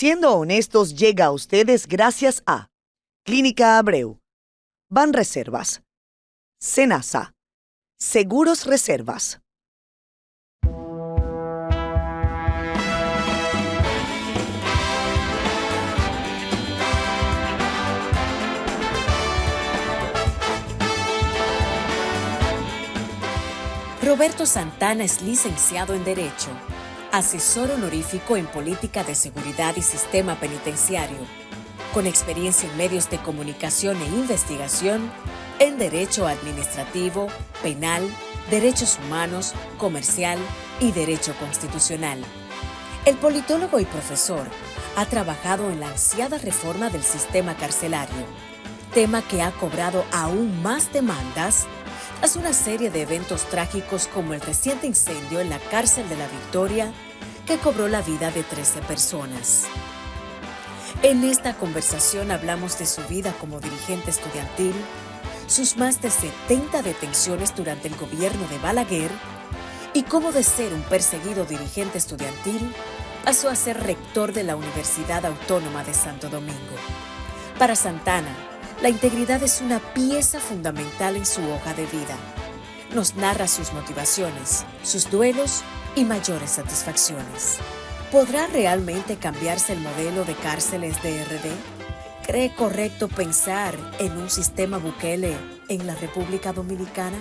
Siendo Honestos llega a ustedes gracias a Clínica Abreu, Banreservas, Senasa, Seguros Reservas. Roberto Santana es licenciado en Derecho, asesor honorífico en Política de Seguridad y Sistema Penitenciario, con experiencia en medios de comunicación e investigación en Derecho Administrativo, Penal, Derechos Humanos, Comercial y Derecho Constitucional. El politólogo y profesor ha trabajado en la ansiada reforma del sistema carcelario, tema que ha cobrado aún más demandas tras una serie de eventos trágicos como el reciente incendio en la cárcel de La Victoria, que cobró la vida de 13 personas. En esta conversación hablamos de su vida como dirigente estudiantil, sus más de 70 detenciones durante el gobierno de Balaguer y cómo de ser un perseguido dirigente estudiantil pasó a ser rector de la Universidad Autónoma de Santo Domingo. Para Santana, la integridad es una pieza fundamental en su hoja de vida. Nos narra sus motivaciones, sus duelos y mayores satisfacciones. ¿Podrá realmente cambiarse el modelo de cárceles de RD? ¿Cree correcto pensar en un sistema Bukele en la República Dominicana?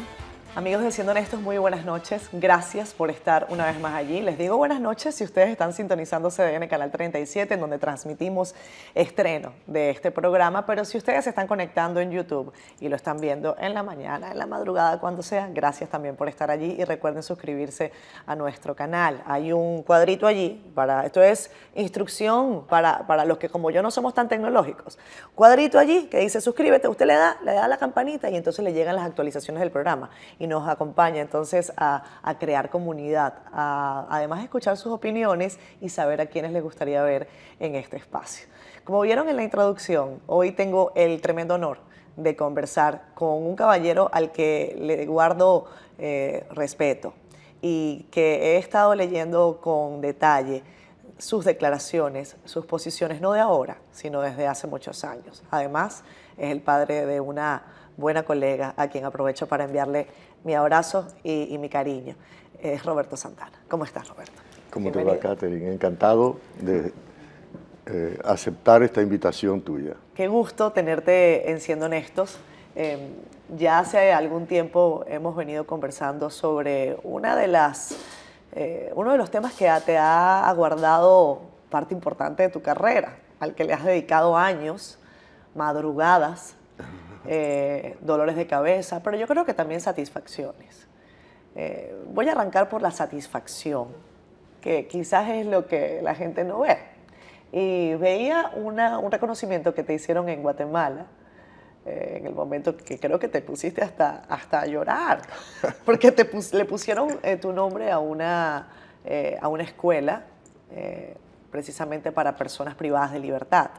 Amigos de Siendo Honestos, muy buenas noches. Gracias por estar una vez más allí. Les digo buenas noches si ustedes están sintonizando CDN Canal 37, en donde transmitimos estreno de este programa, pero si ustedes se están conectando en YouTube y lo están viendo en la mañana, en la madrugada, cuando sea, gracias también por estar allí y recuerden suscribirse a nuestro canal. Hay un cuadrito allí, esto es instrucción para los que como yo no somos tan tecnológicos. Cuadrito allí que dice suscríbete, usted le da a la campanita y entonces le llegan las actualizaciones del programa y nos acompaña entonces a crear comunidad, además de escuchar sus opiniones y saber a quiénes les gustaría ver en este espacio. Como vieron en la introducción, hoy tengo el tremendo honor de conversar con un caballero al que le guardo respeto y que he estado leyendo con detalle sus declaraciones, sus posiciones, no de ahora, sino desde hace muchos años. Además, es el padre de una buena colega a quien aprovecho para enviarle mi abrazo y mi cariño. Es Roberto Santana. ¿Cómo estás, Roberto? ¿Cómo te va, Catherine? Encantado de aceptar esta invitación tuya. Qué gusto tenerte en Siendo Honestos. Ya hace algún tiempo hemos venido conversando sobre uno de los temas que te ha aguardado parte importante de tu carrera, al que le has dedicado años, madrugadas, dolores de cabeza, pero yo creo que también satisfacciones. Voy a arrancar por la satisfacción, que quizás es lo que la gente no ve. Y veía un reconocimiento que te hicieron en Guatemala, en el momento que creo que te pusiste hasta a llorar, porque le pusieron tu nombre a una escuela precisamente para personas privadas de libertad.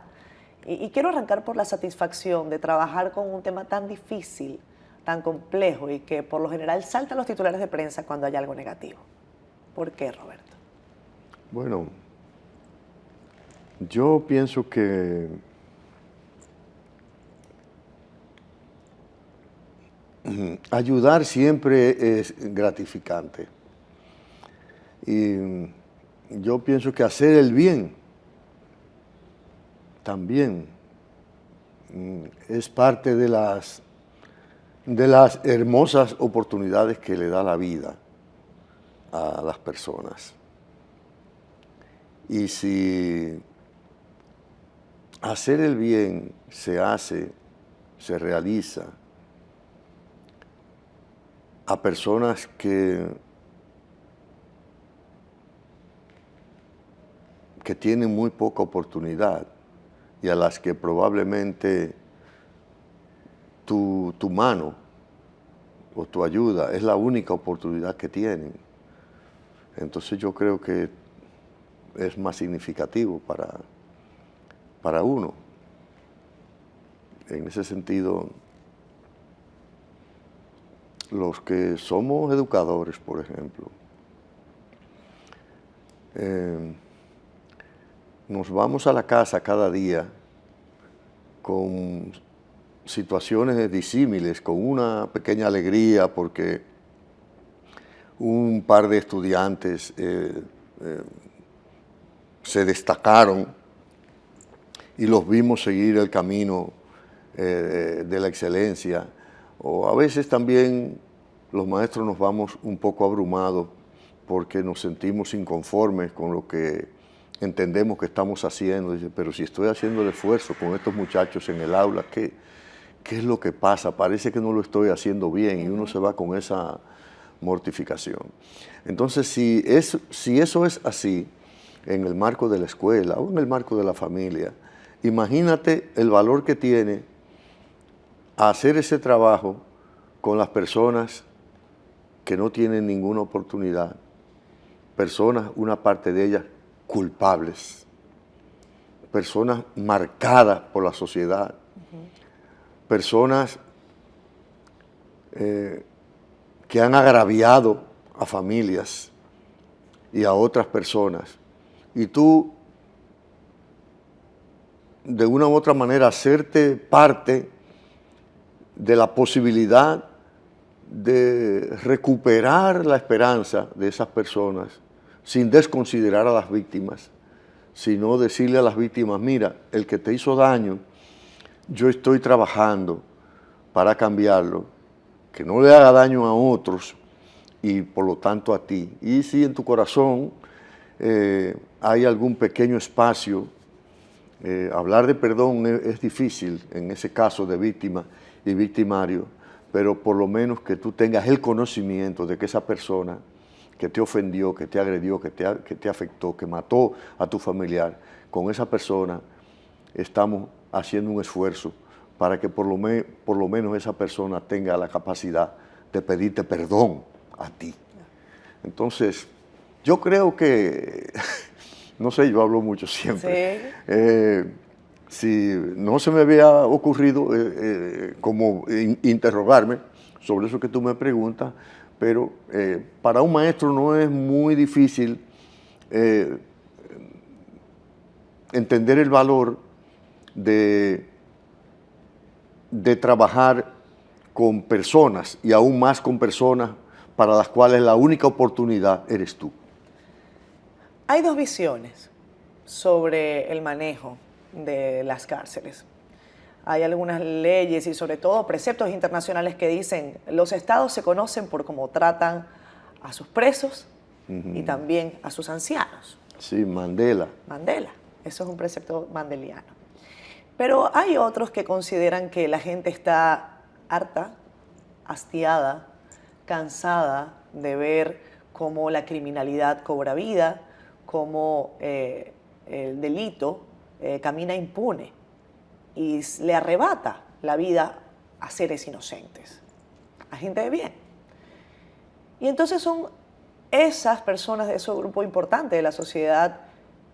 Y quiero arrancar por la satisfacción de trabajar con un tema tan difícil, tan complejo y que por lo general saltan los titulares de prensa cuando hay algo negativo. ¿Por qué, Roberto? Bueno, yo pienso que ayudar siempre es gratificante. Y yo pienso que hacer el bien también es parte de las hermosas oportunidades que le da la vida a las personas. Y si hacer el bien se hace, se realiza a personas que tienen muy poca oportunidad y a las que probablemente tu mano o tu ayuda es la única oportunidad que tienen, entonces yo creo que es más significativo para uno. En ese sentido, los que somos educadores, por ejemplo, nos vamos a la casa cada día con situaciones disímiles, con una pequeña alegría porque un par de estudiantes se destacaron y los vimos seguir el camino de la excelencia, o a veces también los maestros nos vamos un poco abrumados porque nos sentimos inconformes con lo que entendemos que estamos haciendo. Dice, pero si estoy haciendo el esfuerzo con estos muchachos en el aula, ¿qué es lo que pasa? Parece que no lo estoy haciendo bien, y uno se va con esa mortificación. Entonces, si eso es así en el marco de la escuela o en el marco de la familia, imagínate el valor que tiene hacer ese trabajo con las personas que no tienen ninguna oportunidad, personas, una parte de ellas, culpables, personas marcadas por la sociedad, personas que han agraviado a familias y a otras personas. Y tú, de una u otra manera, hacerte parte de la posibilidad de recuperar la esperanza de esas personas sin desconsiderar a las víctimas, sino decirle a las víctimas, mira, el que te hizo daño, yo estoy trabajando para cambiarlo, que no le haga daño a otros y por lo tanto a ti. Y si en tu corazón hay algún pequeño espacio, hablar de perdón es difícil en ese caso de víctima y victimario, pero por lo menos que tú tengas el conocimiento de que esa persona que te ofendió, que te agredió, que te afectó, que mató a tu familiar, con esa persona estamos haciendo un esfuerzo para que por lo menos esa persona tenga la capacidad de pedirte perdón a ti. Entonces, yo creo que, no sé, yo hablo mucho siempre. Sí. Si no se me había ocurrido como interrogarme sobre eso que tú me preguntas, pero para un maestro no es muy difícil entender el valor de trabajar con personas, y aún más con personas para las cuales la única oportunidad eres tú. Hay dos visiones sobre el manejo de las cárceles. Hay algunas leyes y sobre todo preceptos internacionales que dicen los estados se conocen por cómo tratan a sus presos y también a sus ancianos. Sí, Mandela. Mandela, eso es un precepto mandeliano. Pero hay otros que consideran que la gente está harta, hastiada, cansada de ver cómo la criminalidad cobra vida, cómo el delito camina impune y le arrebata la vida a seres inocentes, a gente de bien. Y entonces son esas personas de ese grupo importante de la sociedad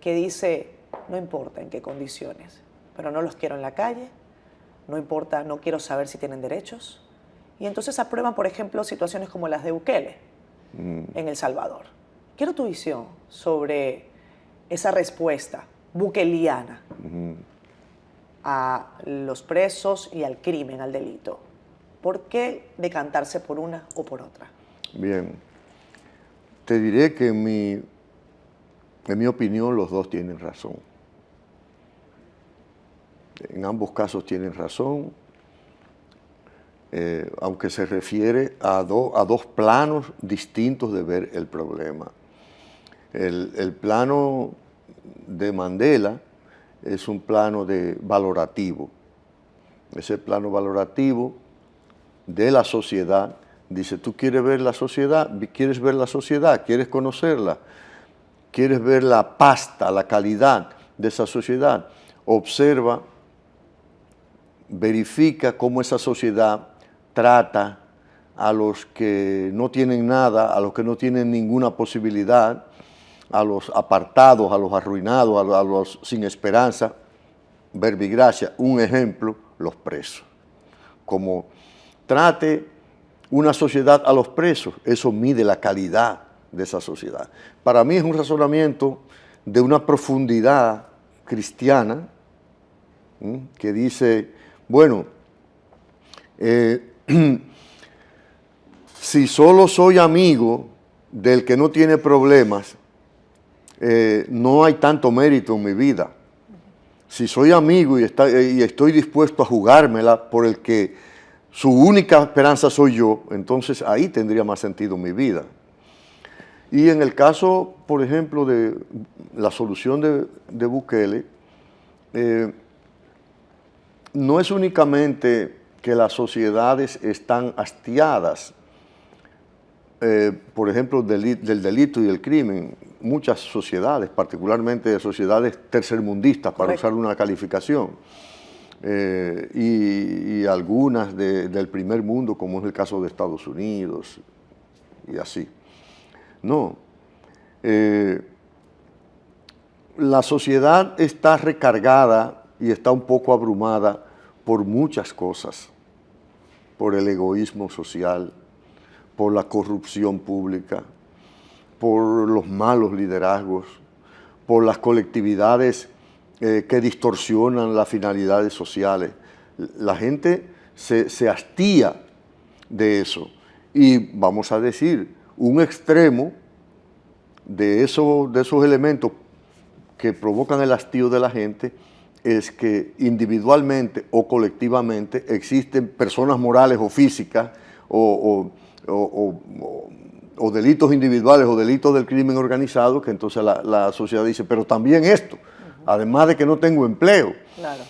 que dice, no importa en qué condiciones, pero no los quiero en la calle, no importa, no quiero saber si tienen derechos. Y entonces aprueban, por ejemplo, situaciones como las de Bukele en El Salvador. Quiero tu visión sobre esa respuesta bukeliana a los presos y al crimen, al delito. ¿Por qué decantarse por una o por otra? Bien, te diré que en mi opinión los dos tienen razón. En ambos casos tienen razón, aunque se refiere a dos planos distintos de ver el problema. El plano de Mandela es un plano valorativo. Ese plano valorativo de la sociedad dice, tú quieres ver la sociedad, quieres conocerla, quieres ver la pasta, la calidad de esa sociedad. Observa, verifica cómo esa sociedad trata a los que no tienen nada, a los que no tienen ninguna posibilidad, a los apartados, a los arruinados, a los sin esperanza. Verbigracia, un ejemplo, los presos. Como trate una sociedad a los presos, eso mide la calidad de esa sociedad. Para mí es un razonamiento de una profundidad cristiana, que dice, bueno, si solo soy amigo del que no tiene problemas, no hay tanto mérito en mi vida. Si soy amigo y estoy dispuesto a jugármela por el que su única esperanza soy yo, entonces ahí tendría más sentido mi vida. Y en el caso, por ejemplo, de la solución de Bukele, no es únicamente que las sociedades están hastiadas, por ejemplo, del delito y el crimen. Muchas sociedades, particularmente sociedades tercermundistas, para usar una calificación, y algunas del primer mundo, como es el caso de Estados Unidos, y así. No. La sociedad está recargada y está un poco abrumada por muchas cosas, por el egoísmo social, por la corrupción pública, por los malos liderazgos, por las colectividades que distorsionan las finalidades sociales. La gente se hastía de eso. Y vamos a decir, un extremo de esos elementos que provocan el hastío de la gente es que individualmente o colectivamente existen personas morales o físicas o delitos individuales o delitos del crimen organizado, que entonces la sociedad dice, pero también esto, además de que no tengo empleo,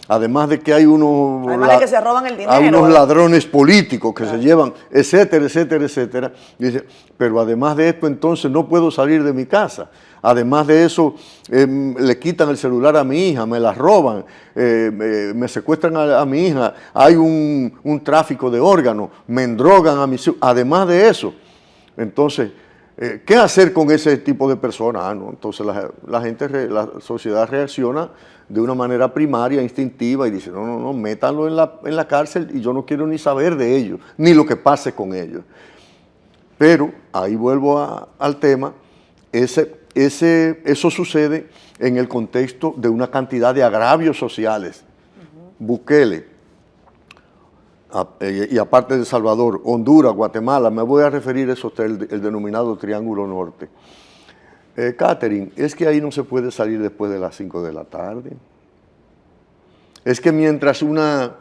además de que hay además de que se roban el dinero, hay unos ladrones políticos que se llevan, etcétera, etcétera, etcétera. Dice, pero además de esto, entonces no puedo salir de mi casa. Además de eso, le quitan el celular a mi hija, me la roban, me secuestran a mi hija, hay un tráfico de órganos, me endrogan a mis hijos. Además de eso, entonces, ¿qué hacer con ese tipo de personas? No, entonces la sociedad reacciona de una manera primaria, instintiva, y dice, no, métanlo en la cárcel y yo no quiero ni saber de ellos, ni lo que pase con ellos. Pero, ahí vuelvo al tema, eso sucede en el contexto de una cantidad de agravios sociales. Bukele, y aparte de El Salvador, Honduras, Guatemala, me voy a referir a eso, el denominado Triángulo Norte. Catherine, es que ahí no se puede salir después de las 5 de la tarde. Es que mientras una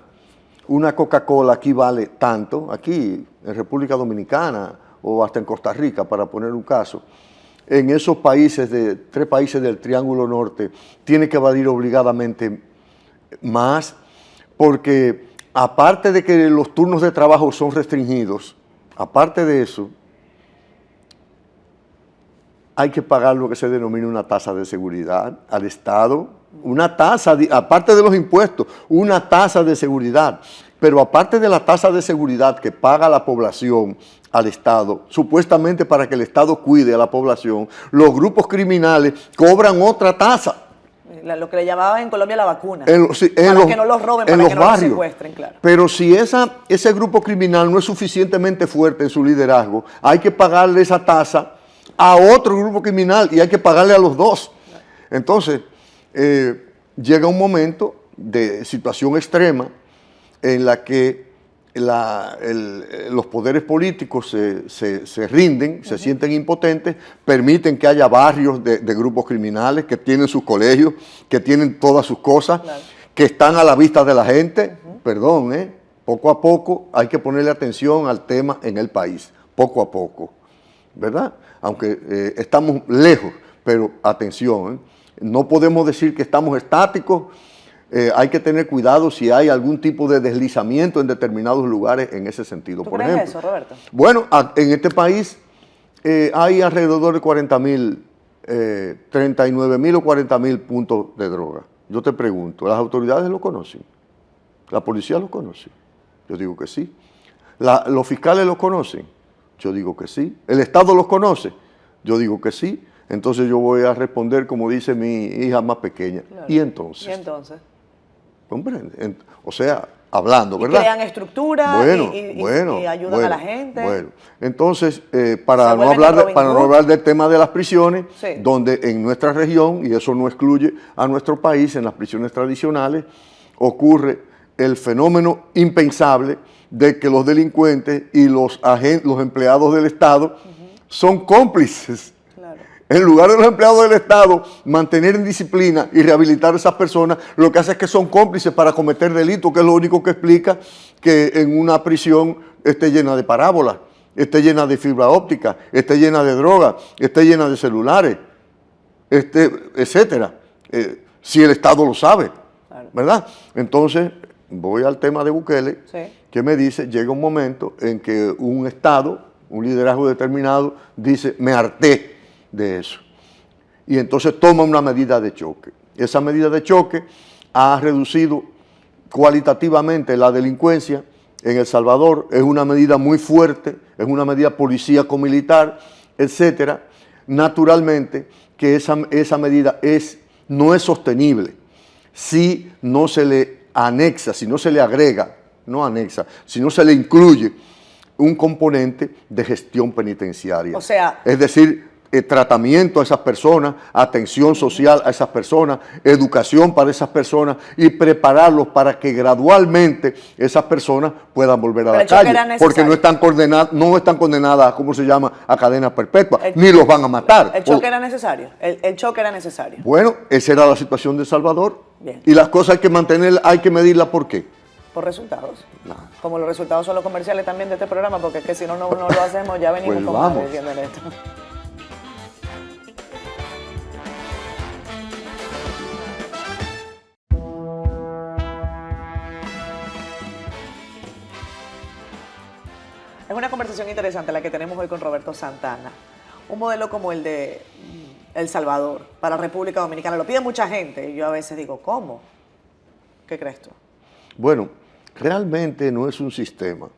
Coca-Cola aquí vale tanto, aquí en República Dominicana o hasta en Costa Rica, para poner un caso, en esos países, 3 países del Triángulo Norte, tiene que evadir obligadamente más, porque aparte de que los turnos de trabajo son restringidos, aparte de eso, hay que pagar lo que se denomina una tasa de seguridad al Estado, una tasa, aparte de los impuestos, una tasa de seguridad. Pero aparte de la tasa de seguridad que paga la población al Estado, supuestamente para que el Estado cuide a la población, los grupos criminales cobran otra tasa. Lo que le llamaban en Colombia la vacuna, que no los roben, para que no los secuestren, claro. Pero si ese grupo criminal no es suficientemente fuerte en su liderazgo, hay que pagarle esa tasa a otro grupo criminal y hay que pagarle a los dos. Entonces, llega un momento de situación extrema en la que los poderes políticos se rinden, se sienten impotentes, permiten que haya barrios de grupos criminales que tienen sus colegios, que tienen todas sus cosas, que están a la vista de la gente. Perdón, poco a poco hay que ponerle atención al tema en el país, poco a poco, ¿verdad? Aunque estamos lejos, pero atención, no podemos decir que estamos estáticos. Hay que tener cuidado si hay algún tipo de deslizamiento en determinados lugares en ese sentido. ¿Tú por crees ejemplo, eso, Roberto? Bueno, en este país hay alrededor de 40.000, 39.000 o 40.000 puntos de droga. Yo te pregunto, ¿las autoridades lo conocen? ¿La policía lo conoce? Yo digo que sí. ¿Los fiscales lo conocen? Yo digo que sí. ¿El Estado los conoce? Yo digo que sí. Entonces yo voy a responder como dice mi hija más pequeña. Claro. ¿Y entonces? ¿Y entonces? ¿Comprende? O sea, hablando, ¿verdad? Y crean estructura Bueno, y ayudan a la gente. Bueno, entonces, para no vuelven a Robin hablar del tema de las prisiones, Sí. donde en nuestra región, y eso no excluye a nuestro país, en las prisiones tradicionales, ocurre el fenómeno impensable de que los delincuentes y los empleados del Estado son cómplices. Claro. En lugar de los empleados del Estado mantener en disciplina y rehabilitar a esas personas, lo que hace es que son cómplices para cometer delitos, que es lo único que explica que en una prisión esté llena de parábolas, esté llena de fibra óptica, esté llena de drogas, esté llena de celulares, etcétera. Si el Estado lo sabe, Claro. ¿verdad? Entonces, voy al tema de Bukele, Sí. que me dice, llega un momento en que un Estado, un liderazgo determinado, dice, me harté de eso. Y entonces toma una medida de choque. Esa medida de choque ha reducido cualitativamente la delincuencia en El Salvador. Es una medida muy fuerte, es una medida policíaco-militar, etcétera. Naturalmente que esa medida no es sostenible si no se le anexa, si no se le agrega, no anexa, si no se le incluye un componente de gestión penitenciaria. O sea, es decir, tratamiento a esas personas, atención social a esas personas, educación para esas personas y prepararlos para que gradualmente esas personas puedan volver a la calle, porque no están condenadas, ¿cómo se llama?, a cadena perpetua, ni los van a matar. ¿El choque era necesario? El choque era necesario. Bueno, esa era la situación de El Salvador. Bien. Y las cosas hay que mantenerlas, hay que medirlas, ¿por qué? Por resultados. No. Como los resultados son los comerciales también de este programa, porque es que si no lo hacemos, ya venimos Pues con vamos. más diciendo esto. Es una conversación interesante la que tenemos hoy con Roberto Santana. Un modelo como el de El Salvador para República Dominicana. Lo pide mucha gente y yo a veces digo, ¿cómo? ¿Qué crees tú? Bueno, realmente no es un sistema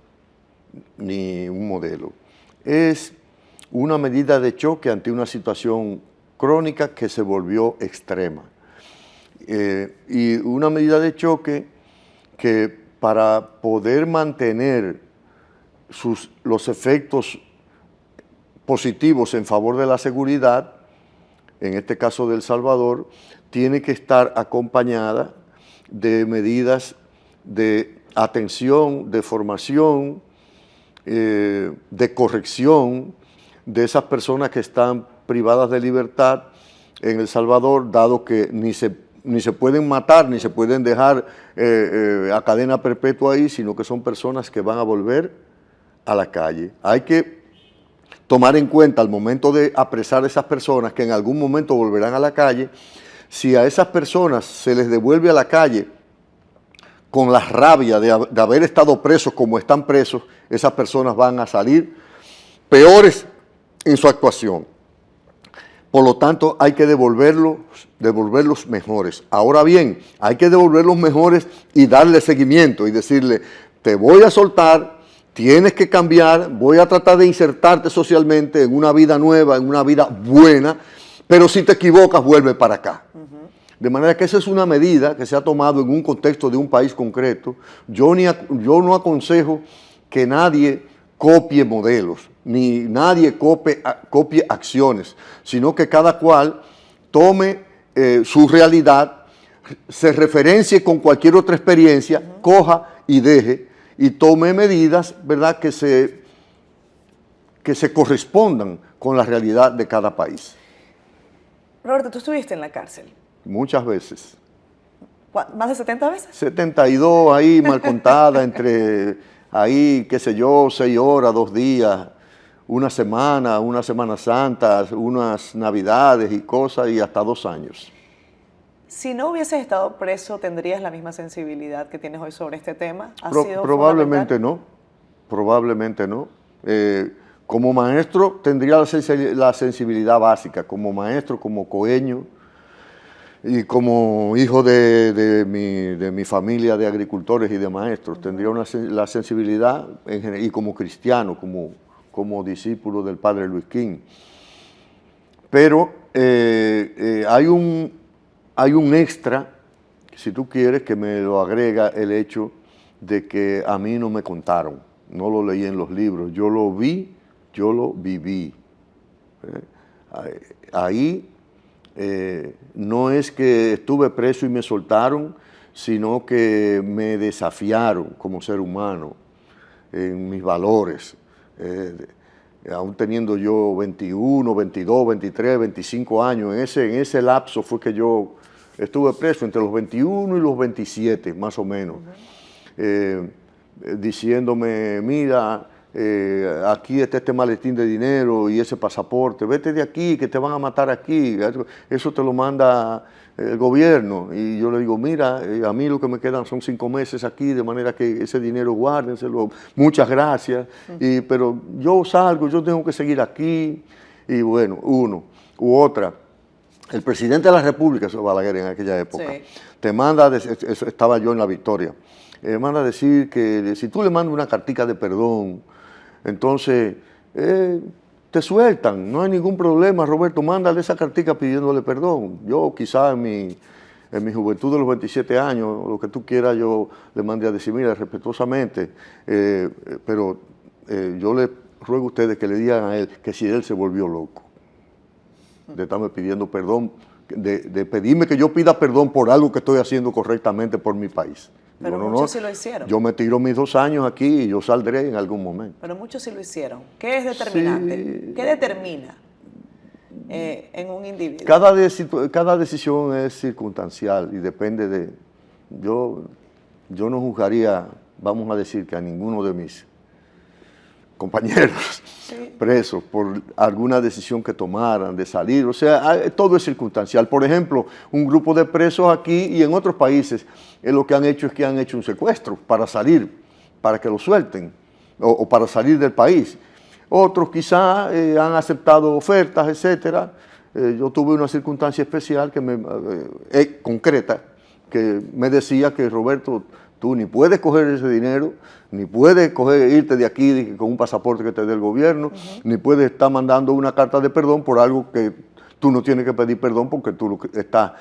ni un modelo. Es una medida de choque ante una situación crónica que se volvió extrema. Y una medida de choque que para poder mantener los efectos positivos en favor de la seguridad, en este caso de El Salvador, tiene que estar acompañada de medidas de atención, de formación, de corrección de esas personas que están privadas de libertad en El Salvador, dado que ni se pueden matar, ni se pueden dejar a cadena perpetua ahí, sino que son personas que van a volver a la calle. Hay que tomar en cuenta al momento de apresar a esas personas que en algún momento volverán a la calle. Si a esas personas se les devuelve a la calle con la rabia de haber estado presos como están presos, esas personas van a salir peores en su actuación. Por lo tanto, hay que devolverlos mejores. Ahora bien, hay que devolverlos mejores y darle seguimiento y decirle, te voy a soltar, tienes que cambiar, voy a tratar de insertarte socialmente en una vida nueva, en una vida buena, pero si te equivocas, vuelve para acá. De manera que esa es una medida que se ha tomado en un contexto de un país concreto. Yo no aconsejo que nadie copie modelos, ni nadie copie acciones, sino que cada cual tome su realidad, se referencie con cualquier otra experiencia, coja y deje, y tome medidas, ¿verdad?, que se correspondan con la realidad de cada país. Roberto, tú estuviste en la cárcel. Muchas veces. ¿Más de 70 veces? 72 ahí mal contada, entre ahí, qué sé yo, 6 horas, 2 días, una Semana Santa, unas Navidades y cosas, y hasta 2 años. Si no hubieses estado preso, ¿tendrías la misma sensibilidad que tienes hoy sobre este tema? Probablemente no, probablemente no. Como maestro tendría la sensibilidad básica, como maestro, como coeño y como hijo de mi familia de agricultores y de maestros, tendría la sensibilidad y como cristiano, como discípulo del padre Luis King. Pero hay un extra, si tú quieres, que me lo agrega el hecho de que a mí no me contaron, no lo leí en los libros, yo lo vi, yo lo viví. Ahí no es que estuve preso y me soltaron, sino que me desafiaron como ser humano en mis valores. Aún teniendo yo 21, 22, 23, 25 años, en ese lapso fue que yo estuve preso, entre los 21 y los 27, más o menos, diciéndome, mira, aquí está este maletín de dinero y ese pasaporte, vete de aquí, que te van a matar aquí, eso te lo manda el gobierno. Y yo le digo, mira, a mí lo que me quedan son 5 meses aquí, de manera que ese dinero guárdenselo, muchas gracias, pero yo salgo, yo tengo que seguir aquí. Y bueno, uno u otra. El presidente de la República, eso Balaguer en aquella época, sí, te manda, estaba yo en La Victoria, manda a decir que si tú le mandas una cartica de perdón, entonces te sueltan, no hay ningún problema, Roberto, mándale esa cartica pidiéndole perdón. Yo quizás en mi juventud de los 27 años, lo que tú quieras, yo le mandé a decir, mira, respetuosamente, pero yo le ruego a ustedes que le digan a él que si él se volvió loco, de estarme pidiendo perdón, de pedirme que yo pida perdón por algo que estoy haciendo correctamente por mi país. Pero Digo, muchos sí lo hicieron. Yo me tiro mis 2 años aquí y yo saldré en algún momento. Pero muchos sí lo hicieron. ¿Qué es determinante? Sí. ¿Qué determina en un individuo? Cada decisión es circunstancial y depende de... Yo no juzgaría, vamos a decir, que a ninguno de mis compañeros presos por alguna decisión que tomaran de salir. O sea, todo es circunstancial. Por ejemplo, un grupo de presos aquí y en otros países lo que han hecho es que han hecho un secuestro para salir, para que lo suelten o para salir del país. Otros quizá han aceptado ofertas, etcétera. Yo tuve una circunstancia especial concreta que me decía que, Roberto, tú ni puedes coger ese dinero, ni puedes irte de aquí con un pasaporte que te dé el gobierno, ni puedes estar mandando una carta de perdón por algo que tú no tienes que pedir perdón porque tú estás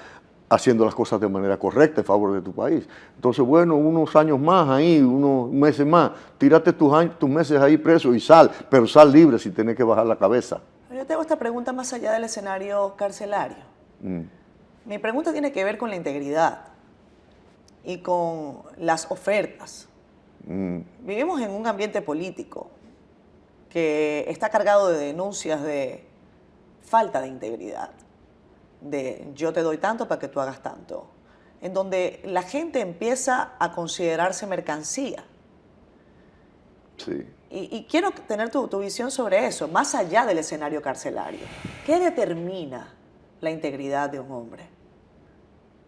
haciendo las cosas de manera correcta en favor de tu país. Entonces, bueno, unos años más ahí, unos meses más, tírate tus meses ahí preso y sal, pero sal libre si tienes que bajar la cabeza. Yo te hago esta pregunta más allá del escenario carcelario. Mi pregunta tiene que ver con la integridad y con las ofertas. Vivimos en un ambiente político que está cargado de denuncias de falta de integridad, de yo te doy tanto para que tú hagas tanto, en donde la gente empieza a considerarse mercancía. Sí. Y quiero tener tu visión sobre eso, más allá del escenario carcelario. ¿Qué determina la integridad de un hombre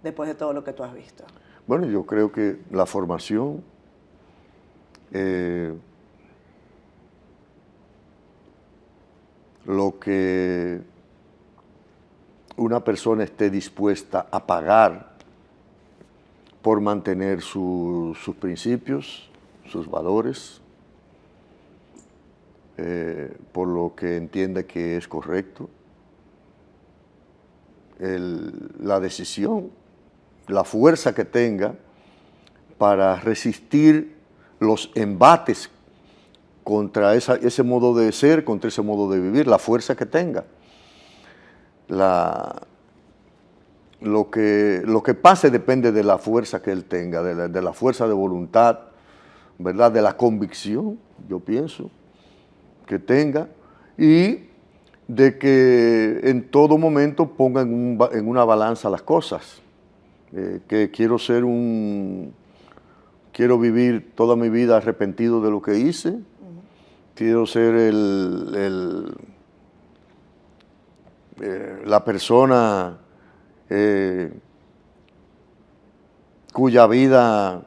después de todo lo que tú has visto? Bueno, yo creo que la formación, lo que una persona esté dispuesta a pagar por mantener sus principios, sus valores, por lo que entiende que es correcto, la decisión, la fuerza que tenga para resistir los embates contra ese modo de ser, contra ese modo de vivir, la fuerza que tenga. Lo que pase depende de la fuerza que él tenga, de la fuerza de voluntad, ¿verdad? De la convicción, yo pienso, que tenga, y de que en todo momento ponga en una balanza las cosas. Que quiero vivir toda mi vida arrepentido de lo que hice, quiero ser la persona cuya vida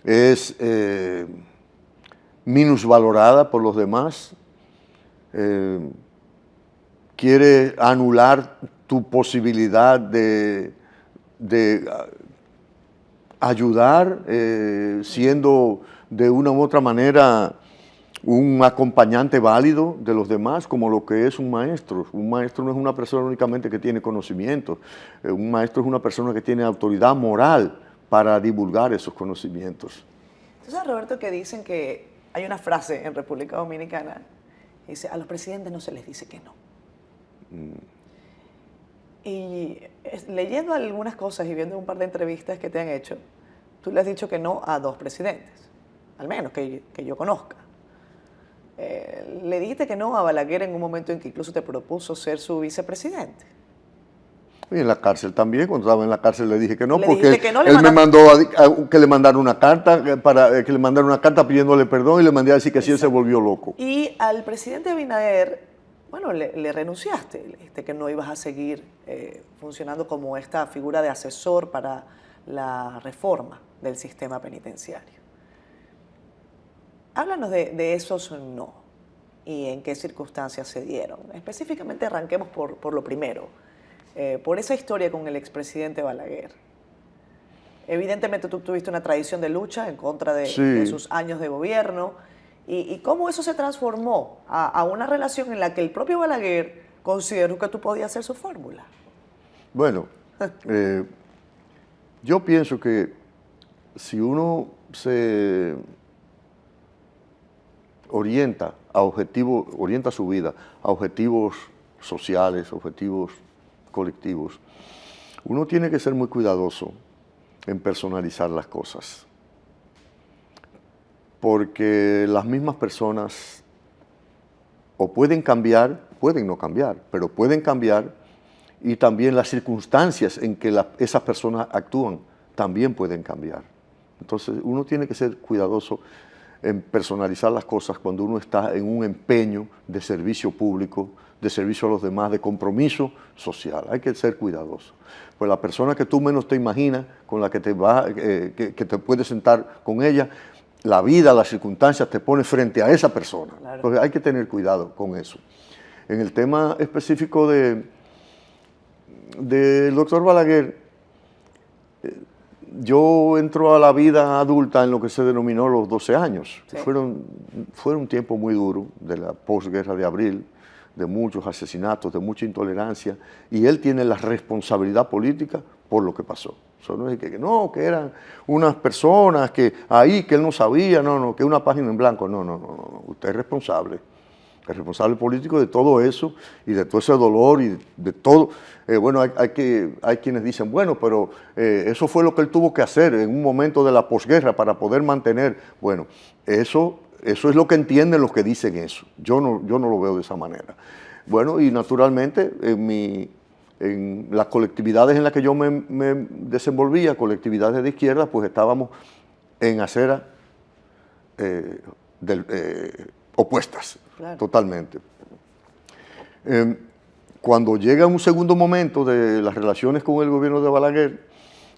es minusvalorada por los demás, quiere anular tu posibilidad de ayudar, siendo de una u otra manera un acompañante válido de los demás, como lo que es un maestro. Un maestro no es una persona únicamente que tiene conocimientos, un maestro es una persona que tiene autoridad moral para divulgar esos conocimientos. Tú sabes, Roberto, que dicen que hay una frase en República Dominicana, dice, a los presidentes no se les dice que no. Y leyendo algunas cosas y viendo un par de entrevistas que te han hecho, tú le has dicho que no a 2 presidentes, al menos que yo conozca. Le dijiste que no a Balaguer en un momento en que incluso te propuso ser su vicepresidente. Y en la cárcel también, cuando estaba en la cárcel le dije que no, Le porque dijiste que no, él me mandó que le mandara una carta, que le mandara una carta pidiéndole perdón y le mandé a decir que sí, él se volvió loco. Y al presidente Abinader, bueno, le renunciaste, le dijiste que no ibas a seguir funcionando como esta figura de asesor para la reforma del sistema penitenciario. Háblanos de esos no y en qué circunstancias se dieron. Específicamente arranquemos por lo primero. Por esa historia con el expresidente Balaguer. Evidentemente tú tuviste una tradición de lucha en contra de sus años de gobierno y cómo eso se transformó a una relación en la que el propio Balaguer consideró que tú podías hacer su fórmula. Bueno, yo pienso que si uno se orienta su vida a objetivos sociales, objetivos colectivos, uno tiene que ser muy cuidadoso en personalizar las cosas, porque las mismas personas o pueden cambiar, pueden no cambiar, pero pueden cambiar, y también las circunstancias en que esas personas actúan también pueden cambiar. Entonces uno tiene que ser cuidadoso en personalizar las cosas cuando uno está en un empeño de servicio público, de servicio a los demás, de compromiso social. Hay que ser cuidadoso. Pues la persona que tú menos te imaginas, con la que que te puedes sentar con ella, la vida, las circunstancias te pone frente a esa persona. Claro. Entonces hay que tener cuidado con eso. En el tema específico del doctor Balaguer, yo entro a la vida adulta en lo que se denominó los 12 años. Sí. Fueron un tiempo muy duro de la posguerra de abril, de muchos asesinatos, de mucha intolerancia, y él tiene la responsabilidad política por lo que pasó. Eso no es que eran unas personas que él no sabía, que una página en blanco, no, usted es responsable. El responsable político de todo eso y de todo ese dolor y de todo. Bueno, hay quienes dicen, bueno, pero eso fue lo que él tuvo que hacer en un momento de la posguerra para poder mantener. Bueno, eso es lo que entienden los que dicen eso. Yo no lo veo de esa manera. Bueno, y naturalmente en las colectividades en las que yo me desenvolvía, colectividades de izquierda, pues estábamos en aceras opuestas. Claro. Totalmente. Cuando llega un segundo momento de las relaciones con el gobierno de Balaguer,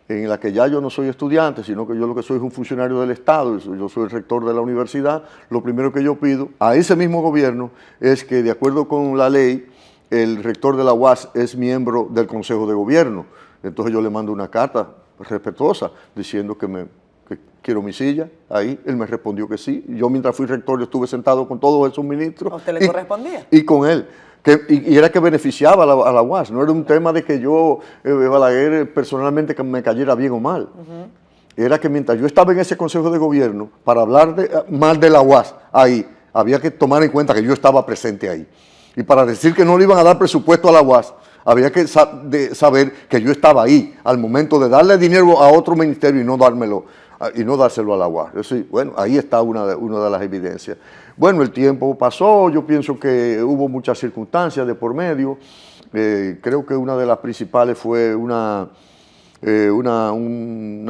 en la que ya yo no soy estudiante, sino que yo lo que soy es un funcionario del Estado, yo soy el rector de la universidad, lo primero que yo pido a ese mismo gobierno es que, de acuerdo con la ley, el rector de la UAS es miembro del Consejo de Gobierno. Entonces yo le mando una carta respetuosa diciendo que quiero mi silla ahí. Él me respondió que sí. Yo, mientras fui rector, yo estuve sentado con todos esos ministros. ¿A usted le correspondía? Y con él. Y era que beneficiaba a la UAS. No era un tema de que yo, Balaguer, personalmente que me cayera bien o mal. Era que mientras yo estaba en ese Consejo de Gobierno, para hablar mal de la UAS ahí, había que tomar en cuenta que yo estaba presente ahí. Y para decir que no le iban a dar presupuesto a la UAS, había que saber que yo estaba ahí al momento de darle dinero a otro ministerio y no dárselo a la UAS. Decir, bueno, ahí está una de las evidencias. Bueno, el tiempo pasó, yo pienso que hubo muchas circunstancias de por medio. Creo que una de las principales fue unas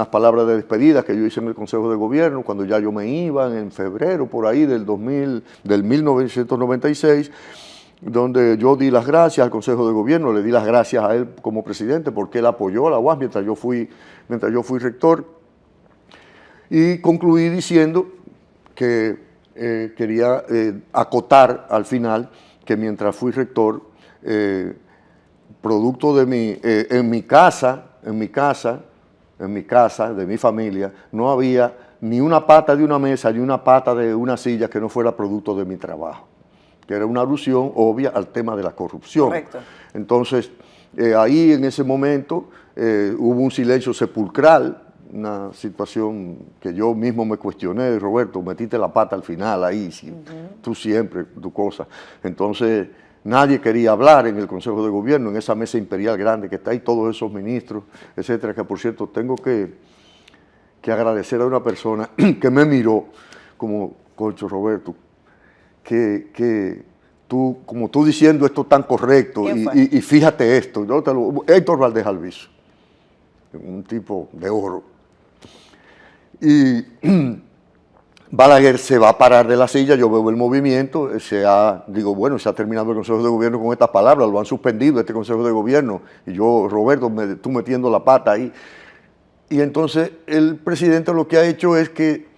palabras de despedida que yo hice en el Consejo de Gobierno cuando ya yo me iba en febrero por ahí del 1996, donde yo di las gracias al Consejo de Gobierno, le di las gracias a él como presidente porque él apoyó a la UAS mientras yo fui rector, y concluí diciendo que quería acotar al final que mientras fui rector, producto de en mi casa, de mi familia, no había ni una pata de una mesa ni una pata de una silla que no fuera producto de mi trabajo, que era una alusión obvia al tema de la corrupción. Correcto. Entonces, ahí en ese momento hubo un silencio sepulcral una situación que yo mismo me cuestioné, Roberto, metiste la pata al final ahí, tú siempre, tu cosa. Entonces, nadie quería hablar en el Consejo de Gobierno, en esa mesa imperial grande que está ahí, todos esos ministros, etcétera, que por cierto tengo que agradecer a una persona que me miró como, concho Roberto, que tú, como tú diciendo esto tan correcto, y fíjate esto, ¿no? Héctor Valdés Alviso, un tipo de oro. Y Balaguer se va a parar de la silla, yo veo el movimiento, digo, bueno, se ha terminado el Consejo de Gobierno con estas palabras, lo han suspendido este Consejo de Gobierno, y yo, Roberto, tú metiendo la pata ahí. Y entonces el presidente lo que ha hecho es que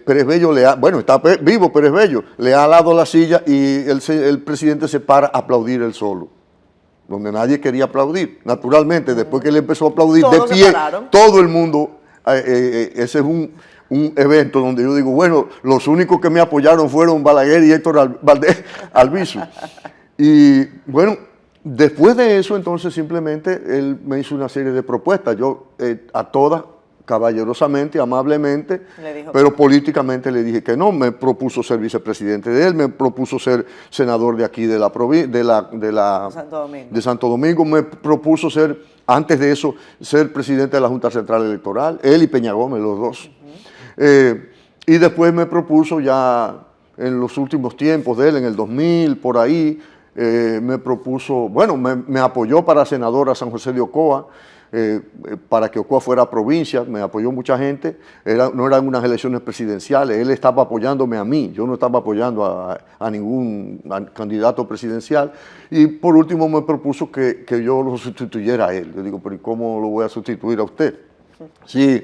Pérez Bello está vivo Pérez Bello, le ha dado la silla y el presidente se para a aplaudir él solo, donde nadie quería aplaudir. Naturalmente, después que él empezó a aplaudir de pie, todo el mundo, ese es un evento donde yo digo, bueno, los únicos que me apoyaron fueron Balaguer y Héctor Valdés Alviso. Y bueno, después de eso, entonces, simplemente, él me hizo una serie de propuestas. Yo a todas, caballerosamente, amablemente, pero políticamente le dije que no. Me propuso ser vicepresidente de él, me propuso ser senador de aquí de Santo Domingo, me propuso ser, antes de eso, ser presidente de la Junta Central Electoral, él y Peña Gómez, los dos. Y después me propuso ya en los últimos tiempos de él, en el 2000, por ahí, me propuso, bueno, me apoyó para senador a San José de Ocoa, para que Ocoa fuera provincia, me apoyó mucha gente, no eran unas elecciones presidenciales, él estaba apoyándome a mí, yo no estaba apoyando a ningún candidato presidencial, y por último me propuso que yo lo sustituyera a él. Yo digo, pero ¿y cómo lo voy a sustituir a usted? Sí.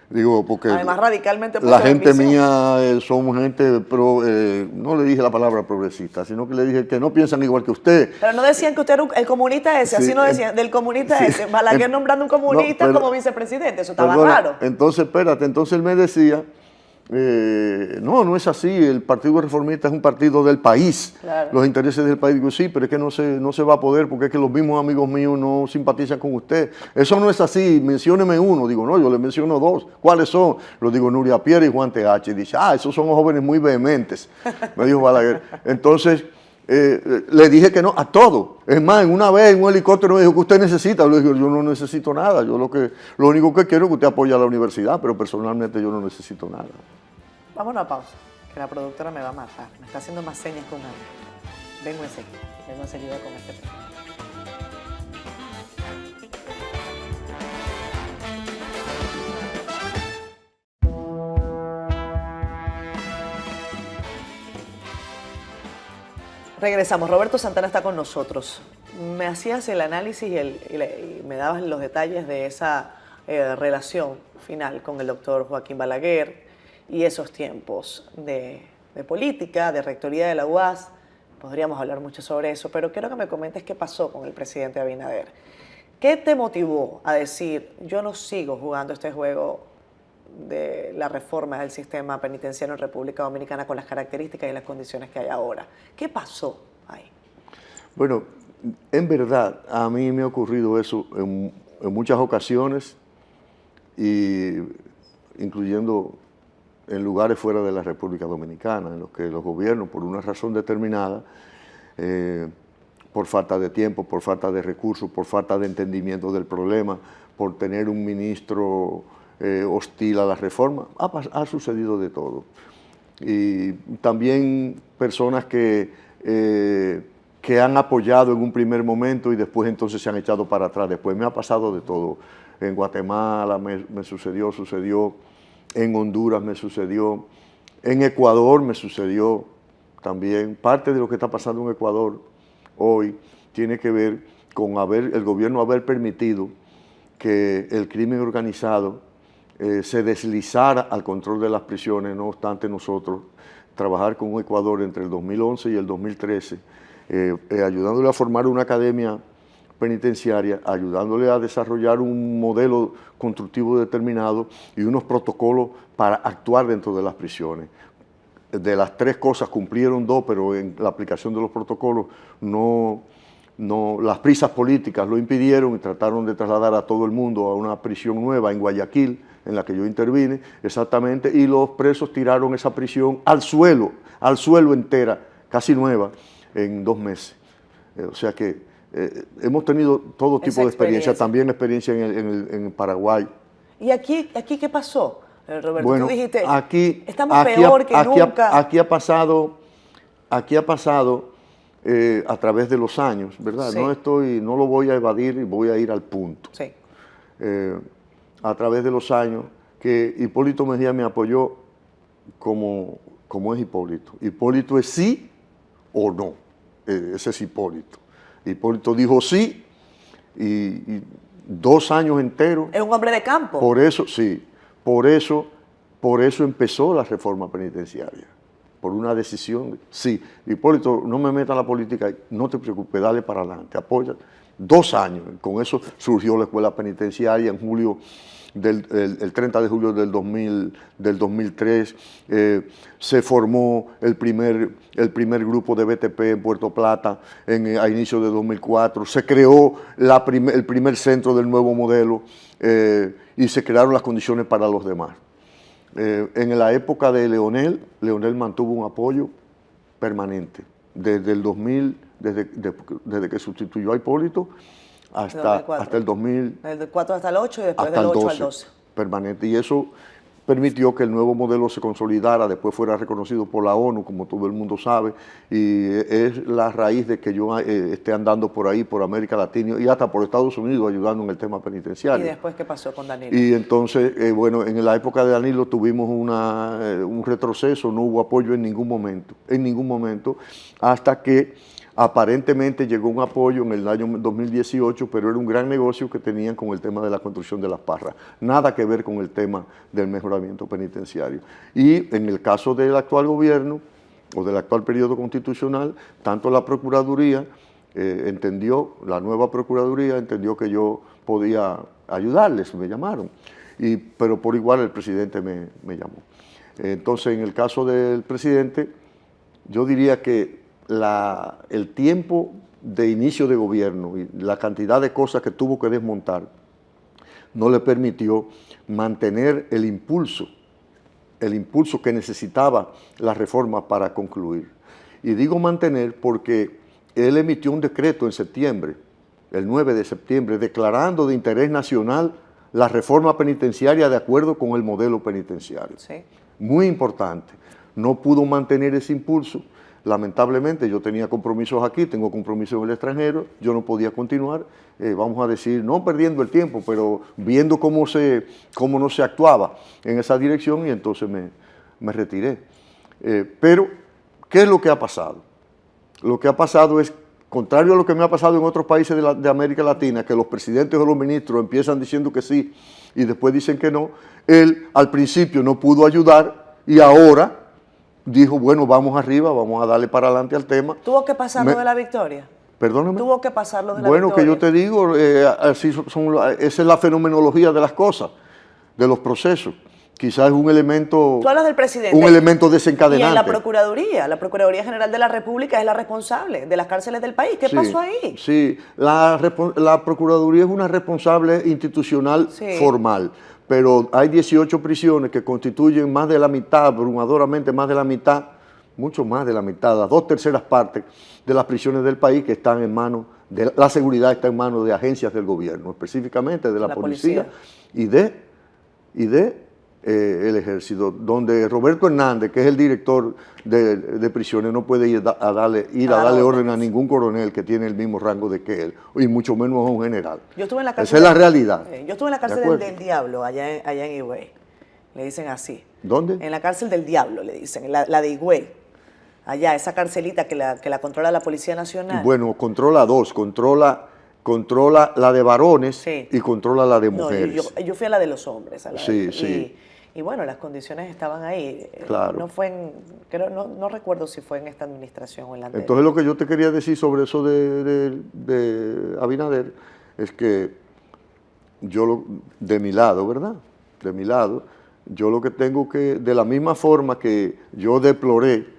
Digo, porque además radicalmente la gente mía somos gente, no le dije la palabra progresista, sino que le dije que no piensan igual que usted. Pero no decían que usted era el comunista ese, sí, así no decían, del comunista ese. Balaguer nombrando un comunista como vicepresidente, eso estaba raro. Entonces, espérate, entonces él me decía, no es así, el Partido Reformista es un partido del país, claro, los intereses del país. Digo, sí, pero es que no se va a poder porque es que los mismos amigos míos no simpatizan con usted. Eso no es así, mencióneme uno. Digo, no, yo le menciono dos. ¿Cuáles son? Lo digo, Nuria Pierre y Juan TH. Y dice, esos son jóvenes muy vehementes, me dijo Balaguer. Entonces, le dije que no a todo. Es más, una vez en un helicóptero me dijo que usted necesita. Le dije, yo no necesito nada. Yo lo único que quiero es que usted apoye a la universidad, pero personalmente yo no necesito nada. Vamos a una pausa, que la productora me va a matar. Me está haciendo más señas con algo. Vengo enseguida con este tema. Regresamos. Roberto Santana está con nosotros. Me hacías el análisis y me dabas los detalles de esa relación final con el doctor Joaquín Balaguer y esos tiempos de política, de rectoría de la UAS. Podríamos hablar mucho sobre eso, pero quiero que me comentes qué pasó con el presidente Abinader. ¿Qué te motivó a decir, yo no sigo jugando este juego de la reforma del sistema penitenciario en República Dominicana con las características y las condiciones que hay ahora? ¿Qué pasó ahí? Bueno, en verdad, a mí me ha ocurrido eso en muchas ocasiones, incluyendo en lugares fuera de la República Dominicana, en los que los gobiernos, por una razón determinada, por falta de tiempo, por falta de recursos, por falta de entendimiento del problema, por tener un ministro hostil a la reforma, ha sucedido de todo. Y también personas que han apoyado en un primer momento y después entonces se han echado para atrás. Después me ha pasado de todo. En Guatemala me sucedió, en Honduras me sucedió, en Ecuador me sucedió también. Parte de lo que está pasando en Ecuador hoy tiene que ver con el gobierno haber permitido que el crimen organizado se deslizara al control de las prisiones. No obstante, nosotros trabajar con Ecuador entre el 2011 y el 2013, ayudándole a formar una academia penitenciaria, ayudándole a desarrollar un modelo constructivo determinado y unos protocolos para actuar dentro de las prisiones. De las tres cosas cumplieron dos, pero en la aplicación de los protocolos no no, las prisas políticas lo impidieron y trataron de trasladar a todo el mundo a una prisión nueva en Guayaquil, en la que yo intervine, exactamente, y los presos tiraron esa prisión al suelo entera, casi nueva, en 2 meses. O sea que hemos tenido todo tipo de experiencia, también experiencia en Paraguay. ¿Y aquí qué pasó, Roberto? Bueno, tú dijiste, aquí, estamos peor que nunca. Aquí ha pasado a través de los años, ¿verdad? Sí. No lo voy a evadir y voy a ir al punto. Sí. A través de los años que Hipólito Mejía me apoyó como es Hipólito. Hipólito es sí o no. Ese es Hipólito. Hipólito dijo sí y 2 años enteros. Es un hombre de campo. Por eso, sí. Por eso empezó la reforma penitenciaria. Por una decisión. Sí, Hipólito, no me meta en la política, no te preocupes, dale para adelante, apoya. 2 años. Con eso surgió la escuela penitenciaria en julio. El 30 de julio del 2003 se formó el primer grupo de BTP en Puerto Plata a inicios de 2004, se creó el primer centro del nuevo modelo y se crearon las condiciones para los demás. En la época de Leonel mantuvo un apoyo permanente, desde el 2000, desde que sustituyó a Hipólito, hasta el 2000. Del 4 hasta el 8 y después del 8 al 12. Permanente. Y eso permitió que el nuevo modelo se consolidara, después fuera reconocido por la ONU, como todo el mundo sabe, y es la raíz de que yo esté andando por ahí, por América Latina y hasta por Estados Unidos, ayudando en el tema penitenciario. ¿Y después qué pasó con Danilo? Y entonces, bueno, en la época de Danilo tuvimos un retroceso, no hubo apoyo en ningún momento, hasta que aparentemente llegó un apoyo en el año 2018, pero era un gran negocio que tenían con el tema de la construcción de las parras. Nada que ver con el tema del mejoramiento penitenciario. Y en el caso del actual gobierno, o del actual periodo constitucional, tanto la Procuraduría la nueva Procuraduría entendió que yo podía ayudarles, me llamaron. Pero por igual el presidente me llamó. Entonces, en el caso del presidente, yo diría que el tiempo de inicio de gobierno y la cantidad de cosas que tuvo que desmontar no le permitió mantener el impulso que necesitaba la reforma para concluir. Y digo mantener porque él emitió un decreto en septiembre, el 9 de septiembre, declarando de interés nacional la reforma penitenciaria de acuerdo con el modelo penitenciario. Sí. Muy importante. No pudo mantener ese impulso. Lamentablemente yo tenía compromisos aquí, tengo compromisos en el extranjero, yo no podía continuar, vamos a decir, no perdiendo el tiempo, pero viendo cómo no se actuaba en esa dirección, y entonces me retiré. Pero, ¿qué es lo que ha pasado? Lo que ha pasado es, contrario a lo que me ha pasado en otros países de América Latina, que los presidentes o los ministros empiezan diciendo que sí y después dicen que no, él al principio no pudo ayudar y ahora dijo, bueno, vamos arriba, vamos a darle para adelante al tema. ¿Tuvo que pasar lo de la victoria? Perdóname. ¿Tuvo que pasar lo de la victoria? Bueno, que yo te digo, esa es la fenomenología de las cosas, de los procesos. Quizás es un elemento... Tú hablas del presidente. Un elemento desencadenante. Y en la Procuraduría General de la República es la responsable de las cárceles del país. ¿Qué pasó ahí? Sí, la Procuraduría es una responsable institucional formal, pero hay 18 prisiones que constituyen más de la mitad, abrumadoramente más de la mitad, mucho más de la mitad, las 2/3 partes de las prisiones del país que están en manos, la seguridad está en manos de agencias del gobierno, específicamente de la policía y de el ejército, donde Roberto Hernández, que es el director de prisiones, no puede ir a darle orden a ningún coronel que tiene el mismo rango de que él, y mucho menos a un general. Yo estuve en la cárcel. Esa es la realidad. Yo estuve en la cárcel del Diablo, allá en Higüey. Le dicen así. ¿Dónde? En la cárcel del Diablo, le dicen, la de Higüey. Allá, esa carcelita que la controla la Policía Nacional. Bueno, controla dos, controla la de varones y controla la de mujeres. Yo fui a la de los hombres. Sí. Y bueno, las condiciones estaban ahí. Claro. No recuerdo si fue en esta administración o en la anterior. Entonces lo que yo te quería decir sobre eso de Abinader es que yo, de mi lado, ¿verdad? De mi lado, yo lo que tengo que, de la misma forma que yo deploré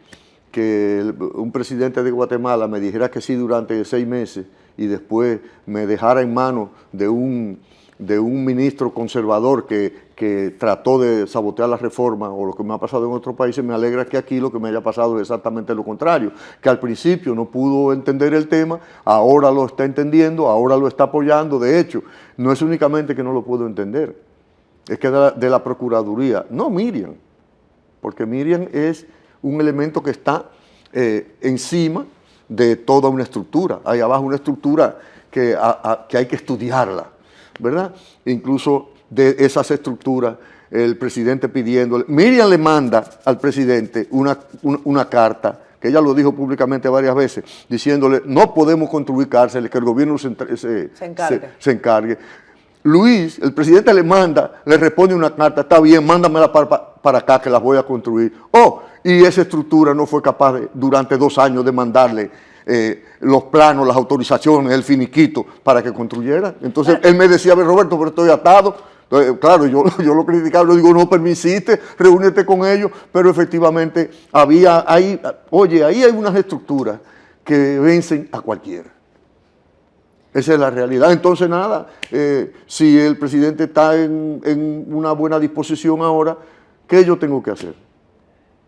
que un presidente de Guatemala me dijera que sí durante 6 meses y después me dejara en manos de un ministro conservador que trató de sabotear la reforma, o lo que me ha pasado en otros países, me alegra que aquí lo que me haya pasado es exactamente lo contrario, que al principio no pudo entender el tema, ahora lo está entendiendo, ahora lo está apoyando. De hecho, no es únicamente que no lo puedo entender, es que de la Procuraduría, no Miriam, porque Miriam es un elemento que está encima de toda una estructura. Hay abajo una estructura que hay que estudiarla, ¿verdad? Incluso de esas estructuras, el presidente pidiéndole, Miriam le manda al presidente una carta, que ella lo dijo públicamente varias veces, diciéndole, no podemos construir cárceles, que el gobierno se encargue. Luis, el presidente le responde una carta, está bien, mándamela para acá que las voy a construir. Y esa estructura no fue capaz durante 2 años de mandarle los planos, las autorizaciones, el finiquito para que construyera. Entonces él me decía, Roberto, pero estoy atado. Entonces, claro, yo lo criticaba, yo digo, no, pero me insiste, reúnete con ellos, pero efectivamente ahí hay unas estructuras que vencen a cualquiera. Esa es la realidad. Entonces, nada, si el presidente está en una buena disposición ahora, ¿qué yo tengo que hacer?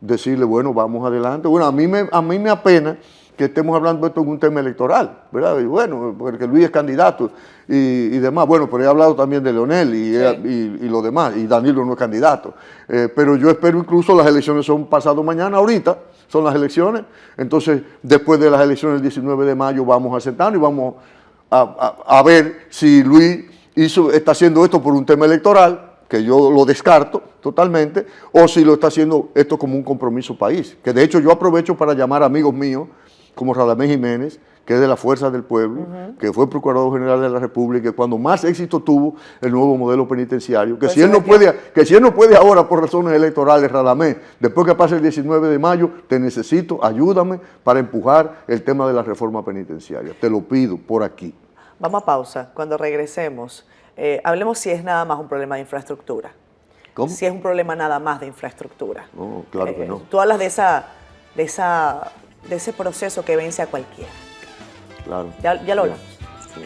Decirle, bueno, vamos adelante. Bueno, a mí me apena que estemos hablando de esto en un tema electoral, ¿verdad? Y bueno, porque Luis es candidato y demás. Bueno, pero he hablado también de Leonel y lo demás, y Danilo no es candidato. Pero yo espero, incluso las elecciones son pasado mañana, ahorita son las elecciones. Entonces, después de las elecciones del 19 de mayo vamos a sentarnos y vamos a ver si Luis está haciendo esto por un tema electoral, que yo lo descarto totalmente, o si lo está haciendo esto como un compromiso país. Que de hecho yo aprovecho para llamar a amigos míos, como Radamés Jiménez, que es de la Fuerza del Pueblo, que fue Procurador General de la República, y cuando más éxito tuvo el nuevo modelo penitenciario, que si él no puede ahora por razones electorales, Radamés, después que pase el 19 de mayo, te necesito, ayúdame para empujar el tema de la reforma penitenciaria. Te lo pido por aquí. Vamos a pausa. Cuando regresemos, hablemos si es nada más un problema de infraestructura. ¿Cómo? Si es un problema nada más de infraestructura. No, claro que no. Tú hablas de ese proceso que vence a cualquiera. Claro. Ya lo hablamos. Sí.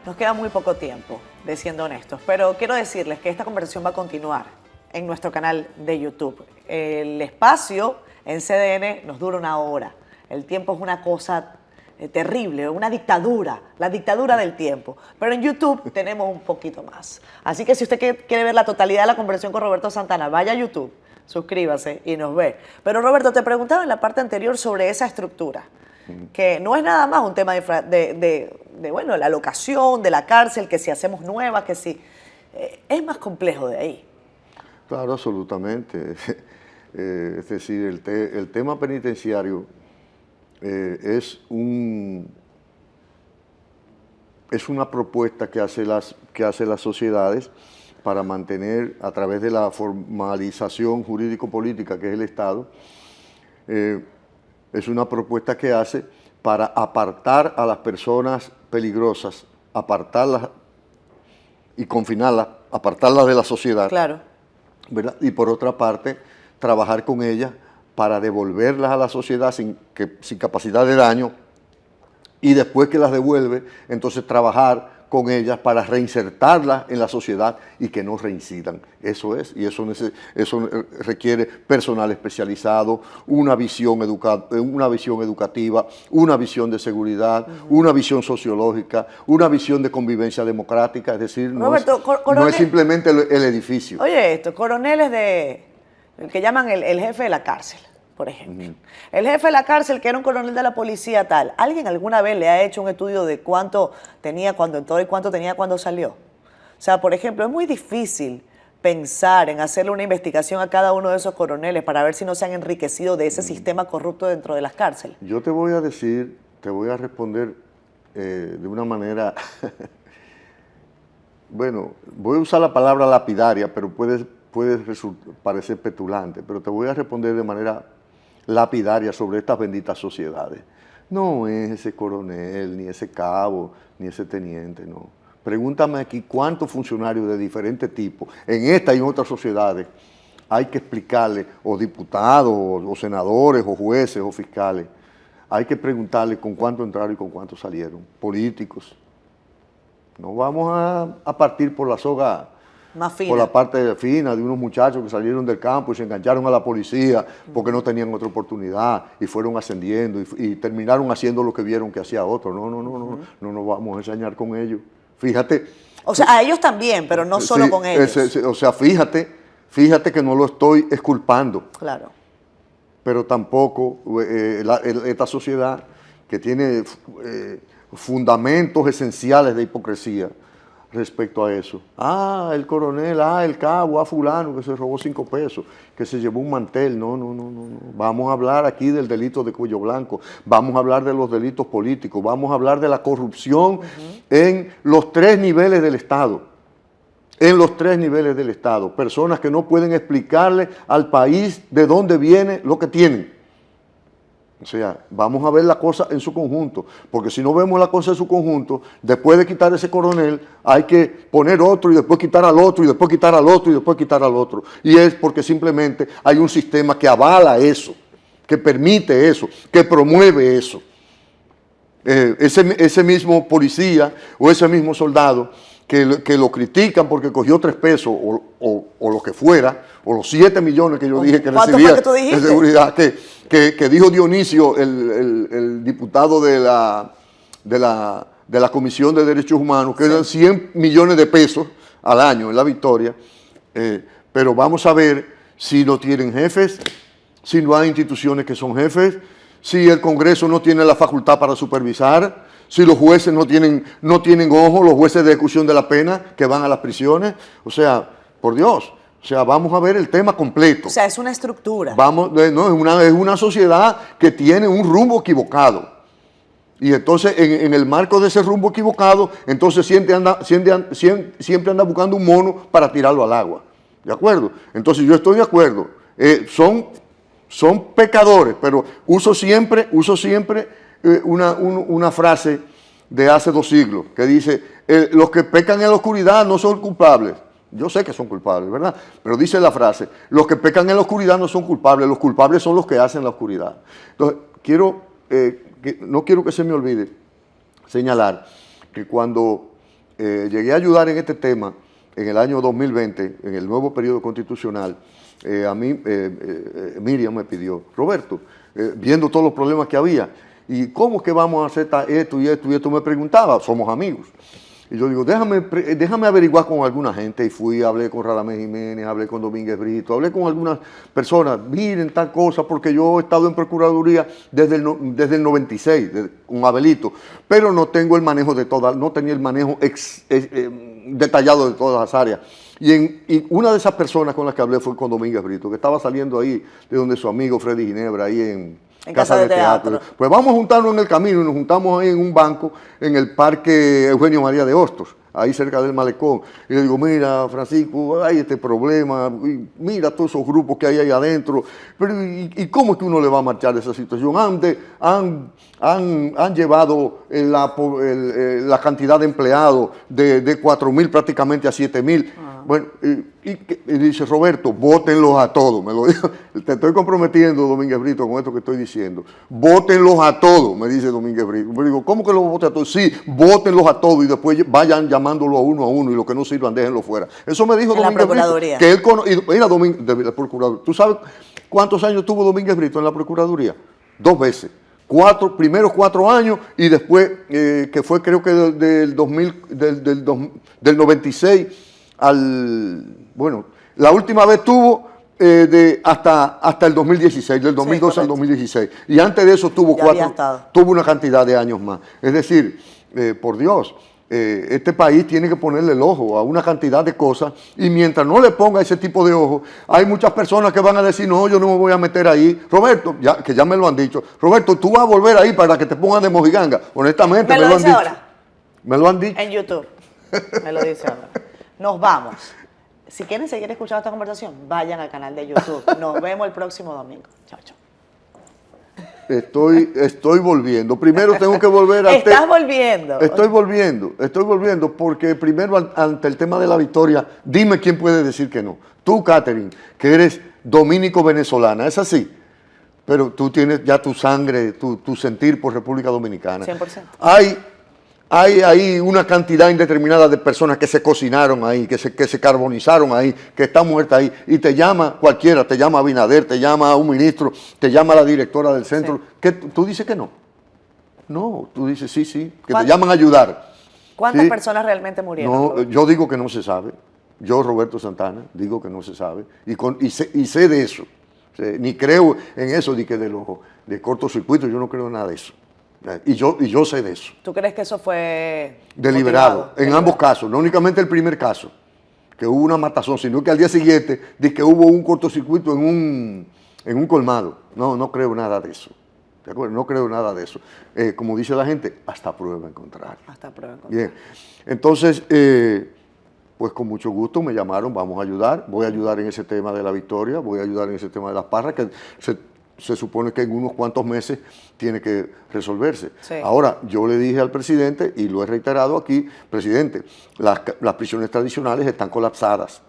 Nos queda muy poco tiempo, siendo honestos, pero quiero decirles que esta conversación va a continuar en nuestro canal de YouTube. El espacio en CDN nos dura 1 hora. El tiempo es una cosa terrible, una dictadura, la dictadura del tiempo. Pero en YouTube tenemos un poquito más. Así que si usted quiere ver la totalidad de la conversación con Roberto Santana, vaya a YouTube, suscríbase y nos ve. Pero Roberto, te preguntaba en la parte anterior sobre esa estructura, que no es nada más un tema bueno, la locación de la cárcel, que si hacemos nuevas, que si... es más complejo de ahí. Claro, absolutamente. Es decir, el tema penitenciario es una propuesta que hace las sociedades para mantener, a través de la formalización jurídico-política que es el Estado, es una propuesta que hace para apartar a las personas peligrosas, apartarlas y confinarlas, apartarlas de la sociedad. Claro. ¿Verdad? Y por otra parte, trabajar con ellas para devolverlas a la sociedad sin capacidad de daño, y después que las devuelve, entonces trabajar con ellas para reinsertarlas en la sociedad y que no reincidan. Eso es, y eso requiere personal especializado, una visión educativa, una visión de seguridad, una visión sociológica, una visión de convivencia democrática, es decir, Roberto, no es simplemente el edificio. Oye esto, coroneles que llaman el jefe de la cárcel, por ejemplo. El jefe de la cárcel, que era un coronel de la policía tal, ¿alguien alguna vez le ha hecho un estudio de cuánto tenía cuando entró y cuánto tenía cuando salió? O sea, por ejemplo, es muy difícil pensar en hacerle una investigación a cada uno de esos coroneles para ver si no se han enriquecido de ese sistema corrupto dentro de las cárceles. Yo te voy a responder de una manera, bueno, voy a usar la palabra lapidaria, pero puede parecer petulante, pero te voy a responder de manera lapidaria sobre estas benditas sociedades. No es ese coronel, ni ese cabo, ni ese teniente, no. Pregúntame aquí cuántos funcionarios de diferentes tipos, en esta y en otras sociedades, hay que explicarle, o diputados, o senadores, o jueces, o fiscales, hay que preguntarle con cuánto entraron y con cuánto salieron, políticos. No vamos a partir por la soga, más fina, por la parte fina de unos muchachos que salieron del campo y se engancharon a la policía porque no tenían otra oportunidad y fueron ascendiendo y terminaron haciendo lo que vieron que hacía otro. No nos vamos a ensañar con ellos. Fíjate. O sea, a ellos también, pero no solo con ellos. O sea, fíjate que no lo estoy exculpando. Claro. Pero tampoco esta sociedad que tiene fundamentos esenciales de hipocresía respecto a eso. El coronel, el cabo, fulano que se robó 5 pesos, que se llevó un mantel. No. Vamos a hablar aquí del delito de cuello blanco, vamos a hablar de los delitos políticos, vamos a hablar de la corrupción en los 3 niveles del Estado. En los 3 niveles del Estado. Personas que no pueden explicarle al país de dónde viene lo que tienen. O sea, vamos a ver la cosa en su conjunto, porque si no vemos la cosa en su conjunto, después de quitar ese coronel, hay que poner otro y después quitar al otro y después quitar al otro y después quitar al otro. Y es porque simplemente hay un sistema que avala eso, que permite eso, que promueve eso. Ese mismo policía o ese mismo soldado que lo critican porque cogió 3 pesos o lo que fuera, o los 7 millones que yo dije que recibía de seguridad, que dijo Dionisio, el diputado de la Comisión de Derechos Humanos, que eran 100 millones de pesos al año en La Victoria, pero vamos a ver si no tienen jefes, si no hay instituciones que son jefes, si el Congreso no tiene la facultad para supervisar, si los jueces no tienen ojo, los jueces de ejecución de la pena que van a las prisiones. O sea, por Dios, o sea, vamos a ver el tema completo. O sea, es una estructura. Es una sociedad que tiene un rumbo equivocado. Y entonces, en el marco de ese rumbo equivocado, entonces siempre anda buscando un mono para tirarlo al agua. ¿De acuerdo? Entonces yo estoy de acuerdo. Son pecadores, pero uso siempre una frase de hace 2 siglos que dice, los que pecan en la oscuridad no son culpables. Yo sé que son culpables, ¿verdad? Pero dice la frase, los que pecan en la oscuridad no son culpables, los culpables son los que hacen la oscuridad. Entonces, no quiero que se me olvide señalar que cuando llegué a ayudar en este tema, en el año 2020, en el nuevo periodo constitucional, a mí Miriam me pidió, Roberto, viendo todos los problemas que había, ¿y cómo es que vamos a hacer esto y esto y esto? Me preguntaba, somos amigos. Y yo digo, déjame averiguar con alguna gente. Y fui, hablé con Radamés Jiménez, hablé con Domínguez Brito, hablé con algunas personas, miren tal cosa, porque yo he estado en Procuraduría desde el 96, con Abelito, pero no tengo el manejo de todas, no tenía el manejo detallado de todas las áreas. Y una de esas personas con las que hablé fue con Domínguez Brito, que estaba saliendo ahí de donde su amigo Freddy Ginebra, ahí en Casa de Teatro. Pues vamos a juntarnos en el camino y nos juntamos ahí en un banco en el Parque Eugenio María de Hostos, ahí cerca del Malecón. Y le digo, mira, Francisco, hay este problema, y mira todos esos grupos que hay ahí adentro. Pero, ¿y cómo es que uno le va a marchar de esa situación? Han llevado la cantidad de empleados de 4.000 prácticamente a 7.000. Bueno, y dice Roberto, vótenlos a todos. Me lo dijo, te estoy comprometiendo, Domínguez Brito, con esto que estoy diciendo. Vótenlos a todos, me dice Domínguez Brito. Me digo, ¿cómo que los voten a todos? Sí, vótenlos a todos y después vayan llamándolo a uno y los que no sirvan, déjenlo fuera. Eso me dijo Domínguez Brito. Que él mira, de la Procuraduría. ¿Tú sabes cuántos años tuvo Domínguez Brito en la Procuraduría? 2 veces. Primeros 4 años y después, que fue creo que del 96 bueno, la última vez tuvo hasta el 2016, del 2012 al 2016. Y antes de eso tuvo una cantidad de años más. Es decir, por Dios, este país tiene que ponerle el ojo a una cantidad de cosas y mientras no le ponga ese tipo de ojo, hay muchas personas que van a decir, no, yo no me voy a meter ahí. Roberto, que ya me lo han dicho, Roberto, tú vas a volver ahí para que te pongan de mojiganga. Honestamente, me lo han dicho. Ahora. Me lo han dicho. En YouTube. Me lo dice ahora. Nos vamos. Si quieren seguir escuchando esta conversación, vayan al canal de YouTube. Nos vemos el próximo domingo. Chao, chao. Estoy volviendo. Primero tengo que volver a... Estás volviendo. Estoy volviendo porque primero ante el tema de la victoria, dime quién puede decir que no. Tú, Catherine, que eres dominico-venezolana, es así, pero tú tienes ya tu sangre, tu sentir por República Dominicana. 100%. Hay ahí una cantidad indeterminada de personas que se cocinaron ahí, que se carbonizaron ahí, que están muertas ahí, y te llama cualquiera, te llama Abinader, te llama un ministro, te llama la directora del centro, Sí. que tú dices que no. No, tú dices sí, que te llaman a ayudar. ¿Cuántas ¿Sí? personas realmente murieron? No, Roberto? yo digo que no se sabe. Yo, Roberto Santana, digo que no se sabe. Y sé de eso. Ni creo en eso de cortocircuito, yo no creo en nada de eso. Y yo sé de eso. ¿Tú crees que eso fue Deliberado, motivado? en ambos casos, no únicamente el primer caso, que hubo una matazón, sino que al día siguiente dice que hubo un cortocircuito en un colmado. No creo nada de eso. ¿De acuerdo? No creo nada de eso. Como dice la gente, hasta prueba en contrario. Hasta prueba en contrario. Bien, entonces, pues con mucho gusto me llamaron, vamos a ayudar, voy a ayudar en ese tema de la victoria, voy a ayudar en ese tema de las parras, que se supone que en unos cuantos meses tiene que resolverse. Sí. Ahora, yo le dije al presidente, y lo he reiterado aquí, presidente, las prisiones tradicionales están colapsadas.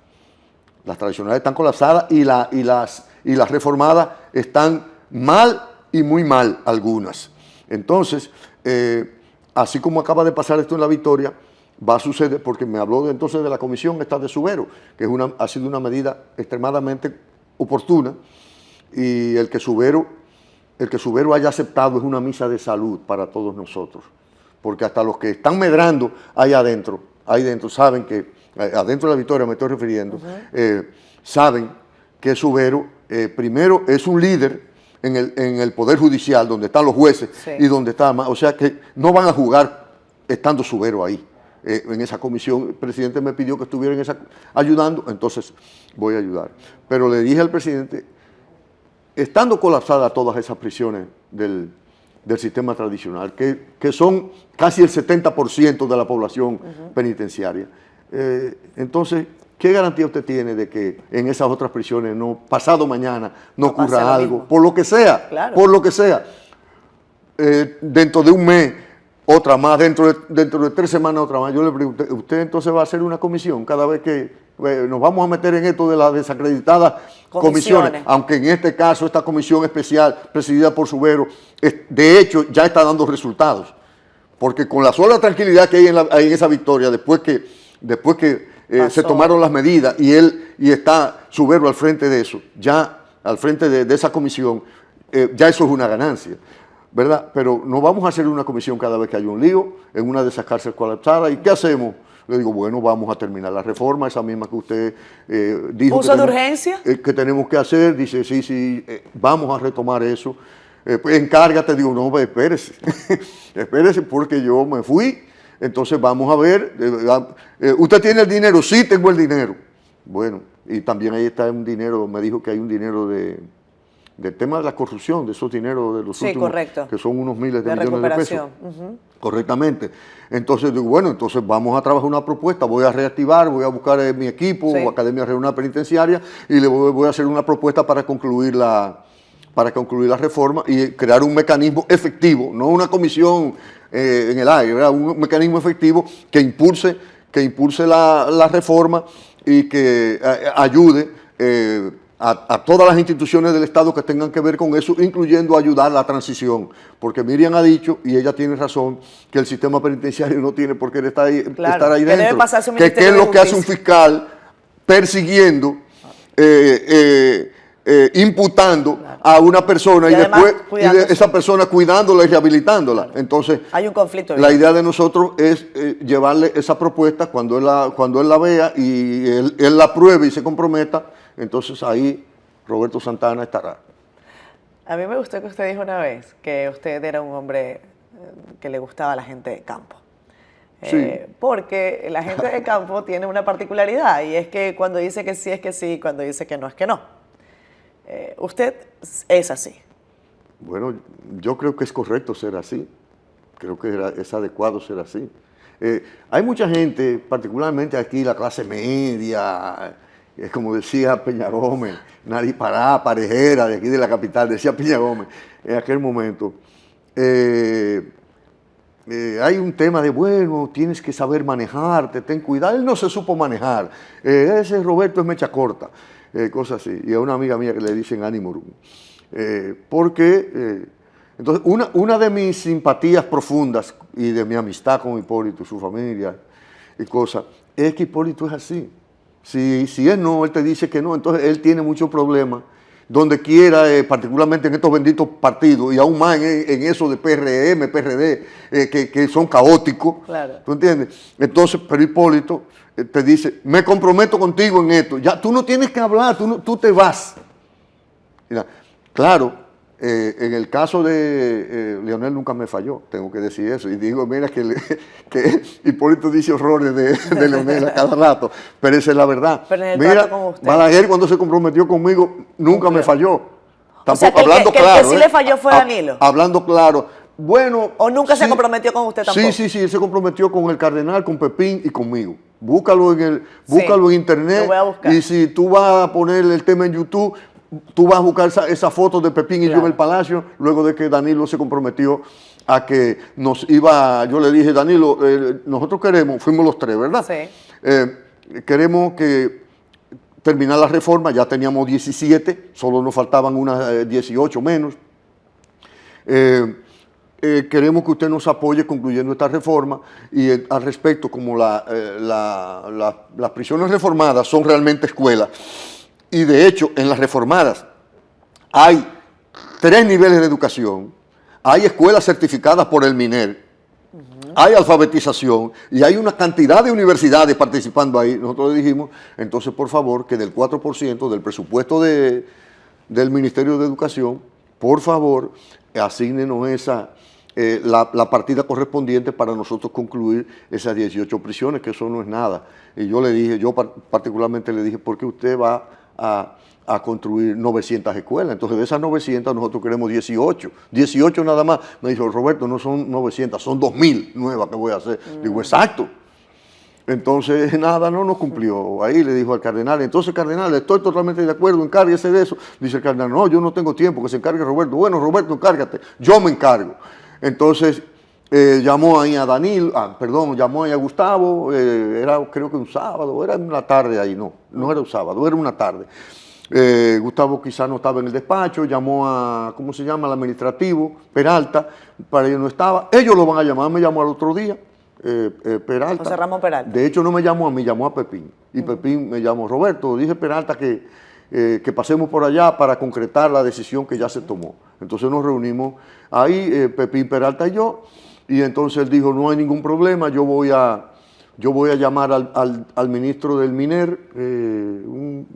Las tradicionales están colapsadas y las reformadas están mal y muy mal algunas. Entonces, así como acaba de pasar esto en La Victoria, va a suceder, porque me habló entonces de la comisión esta de Subero, que ha sido una medida extremadamente oportuna, y el que Subero haya aceptado es una misa de salud para todos nosotros, porque hasta los que están medrando ahí dentro saben que, adentro de La Victoria me estoy refiriendo, saben que Subero primero es un líder en el Poder Judicial, donde están los jueces, sí, y donde está, o sea que no van a jugar estando Subero ahí. En esa comisión, el presidente me pidió que estuviera ayudando, entonces voy a ayudar. Pero le dije al presidente, estando colapsadas todas esas prisiones del sistema tradicional, que son casi el 70% de la población penitenciaria, entonces, ¿qué garantía usted tiene de que en esas otras prisiones pasado mañana no ocurra algo? Mismo. Por lo que sea, Claro. por lo que sea. Dentro de un mes, otra más, dentro de 3 semanas otra más. Yo le pregunté, ¿usted entonces va a hacer una comisión cada vez que nos vamos a meter en esto de las desacreditadas comisiones? Aunque en este caso esta comisión especial presidida por Subero, de hecho ya está dando resultados. Porque con la sola tranquilidad que hay en esa victoria, después que se tomaron las medidas y está Subero al frente de eso, ya al frente de esa comisión, ya eso es una ganancia. ¿Verdad? Pero no vamos a hacer una comisión cada vez que haya un lío, en una de esas cárceles colapsadas. ¿Y qué hacemos? Le digo, bueno, vamos a terminar la reforma, esa misma que usted dijo. ¿Uso de urgencia? Que tenemos que hacer. Dice, sí, vamos a retomar eso. Pues encárgate. Digo, no, espérese. Espérese porque yo me fui. Entonces vamos a ver. ¿Usted tiene el dinero? Sí, tengo el dinero. Bueno, y también ahí está un dinero, me dijo que hay un dinero del tema de la corrupción, de esos dineros de los últimos, correcto, que son unos miles de millones de recuperación. pesos. Correctamente. Entonces digo, bueno, entonces vamos a trabajar una propuesta, voy a reactivar, voy a buscar mi equipo, Sí. Academia Regional Penitenciaria, y le voy a hacer una propuesta para concluir la reforma y crear un mecanismo efectivo, no una comisión en el aire, ¿verdad? Un mecanismo efectivo que impulse la reforma y que ayude a todas las instituciones del Estado que tengan que ver con eso, incluyendo ayudar a la transición. Porque Miriam ha dicho, y ella tiene razón, que el sistema penitenciario no tiene por qué estar ahí, Claro, estar ahí que dentro. debe pasarse un ¿Qué Ministerio es de lo que hace un Justicia? fiscal persiguiendo, imputando a una persona Y y además después cuidándose. esa persona cuidándola y rehabilitándola? Entonces, Hay un conflicto. la idea de nosotros es llevarle esa propuesta cuando él la vea y él la apruebe y se comprometa. Entonces ahí Roberto Santana estará. A mí me gustó que usted dijo una vez que usted era un hombre que le gustaba a la gente de campo. Sí. Porque la gente de campo tiene una particularidad y es que cuando dice que sí es que sí, cuando dice que no es que no. Usted es así. Bueno, yo creo que es correcto ser así. Creo que es adecuado ser así. Hay mucha gente, particularmente aquí la clase media, es como decía Peña Gómez, Naripará, Parejera, de aquí de la capital, decía Peña Gómez en aquel momento. Hay un tema de, bueno, tienes que saber manejarte, ten cuidado. Él no se supo manejar. Ese Roberto es mecha corta, cosas así. Y a una amiga mía que le dicen ánimo. Entonces, una de mis simpatías profundas y de mi amistad con Hipólito, su familia y cosas, es que Hipólito es así. Si él no, él te dice que no, entonces él tiene muchos problemas donde quiera, particularmente en estos benditos partidos, y aún más en eso de PRM, PRD, que son caóticos. Claro. ¿Tú entiendes? Entonces, pero Hipólito te dice, me comprometo contigo en esto. Ya, tú no tienes que hablar, tú te vas. Mira, claro, en el caso de Leonel nunca me falló, tengo que decir eso. Y digo, mira que Hipólito dice horrores de Leonel a cada rato, pero esa es la verdad. Pero en el mira, trato con usted. Balaguer cuando se comprometió conmigo nunca me falló. Tampoco, O sea, que hablando que claro. El que sí le falló fue Danilo. Hablando claro. Bueno. ¿O nunca se sí, comprometió con usted tampoco? Sí, él se comprometió con el cardenal, con Pepín y conmigo. Búscalo en internet. Lo voy a buscar. Y si tú vas a poner el tema en YouTube, tú vas a buscar esa foto de Pepín y yo en el Palacio, luego de que Danilo se comprometió a que nos iba, yo le dije, Danilo, nosotros queremos, fuimos los tres, ¿verdad? Sí. Queremos que terminar la reforma, ya teníamos 17, solo nos faltaban unas 18 menos. Queremos que usted nos apoye concluyendo esta reforma y al respecto, como las prisiones reformadas son realmente escuelas, y de hecho en las reformadas hay 3 niveles de educación, hay escuelas certificadas por el MINER, hay alfabetización y hay una cantidad de universidades participando ahí. Nosotros le dijimos, entonces por favor, que del 4% del presupuesto del Ministerio de Educación, por favor, asígnenos la partida correspondiente para nosotros concluir esas 18 prisiones, que eso no es nada. Y yo le dije, yo particularmente le dije, ¿por qué usted va a construir 900 escuelas? Entonces de esas 900 nosotros queremos 18. 18 nada más. Me dijo, Roberto, no son 900, son 2000 nuevas que voy a hacer. Digo, exacto. Entonces, nada, no nos cumplió. Ahí le dijo al cardenal, entonces, cardenal, estoy totalmente de acuerdo, encárguese de eso. Dice el cardenal, no, yo no tengo tiempo, que se encargue Roberto. Bueno, Roberto, encárgate, yo me encargo. Entonces, llamó ahí a Danilo, llamó ahí a Gustavo, era creo que un sábado, era una tarde ahí, no era un sábado, era una tarde. Gustavo quizás no estaba en el despacho, llamó a, ¿cómo se llama?, al administrativo, Peralta, para ellos no estaba. Ellos lo van a llamar, me llamó al otro día, Peralta. José Ramón Peralta. De hecho no me llamó a mí, llamó a Pepín. Y Pepín me llamó, Roberto, dije Peralta que pasemos por allá para concretar la decisión que ya se tomó. Entonces nos reunimos ahí, Pepín, Peralta y yo, y entonces él dijo, no hay ningún problema, yo voy a llamar al ministro del MINER, un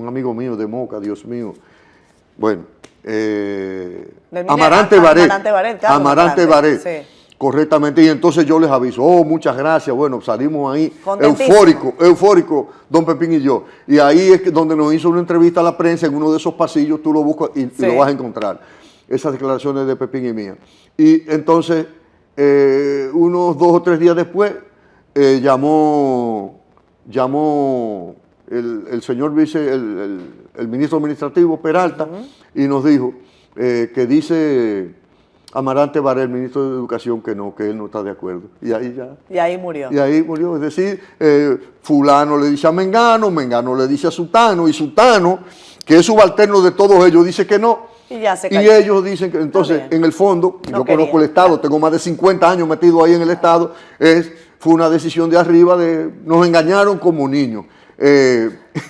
amigo mío de Moca, Dios mío, bueno, Amarante Baret, sí. Correctamente, y entonces yo les aviso, muchas gracias, bueno, salimos ahí eufórico, don Pepín y yo, y ahí es donde nos hizo una entrevista a la prensa en uno de esos pasillos, tú lo buscas y lo vas a encontrar, esas declaraciones de Pepín y mía. Y entonces, unos 2 o 3 días después, llamó el señor el ministro administrativo Peralta, y nos dijo que dice Amarante Baret, el ministro de Educación, que él no está de acuerdo. Y ahí ya. Y ahí murió. Y ahí murió. Es decir, fulano le dice a Mengano, Mengano le dice a Sutano, y Sutano, que es subalterno de todos ellos, dice que no. Y ya se Y cayó. ellos dicen que, entonces, en el fondo, yo conozco el Estado, tengo más de 50 años metido ahí en el Estado, fue una decisión de arriba, nos engañaron como niños.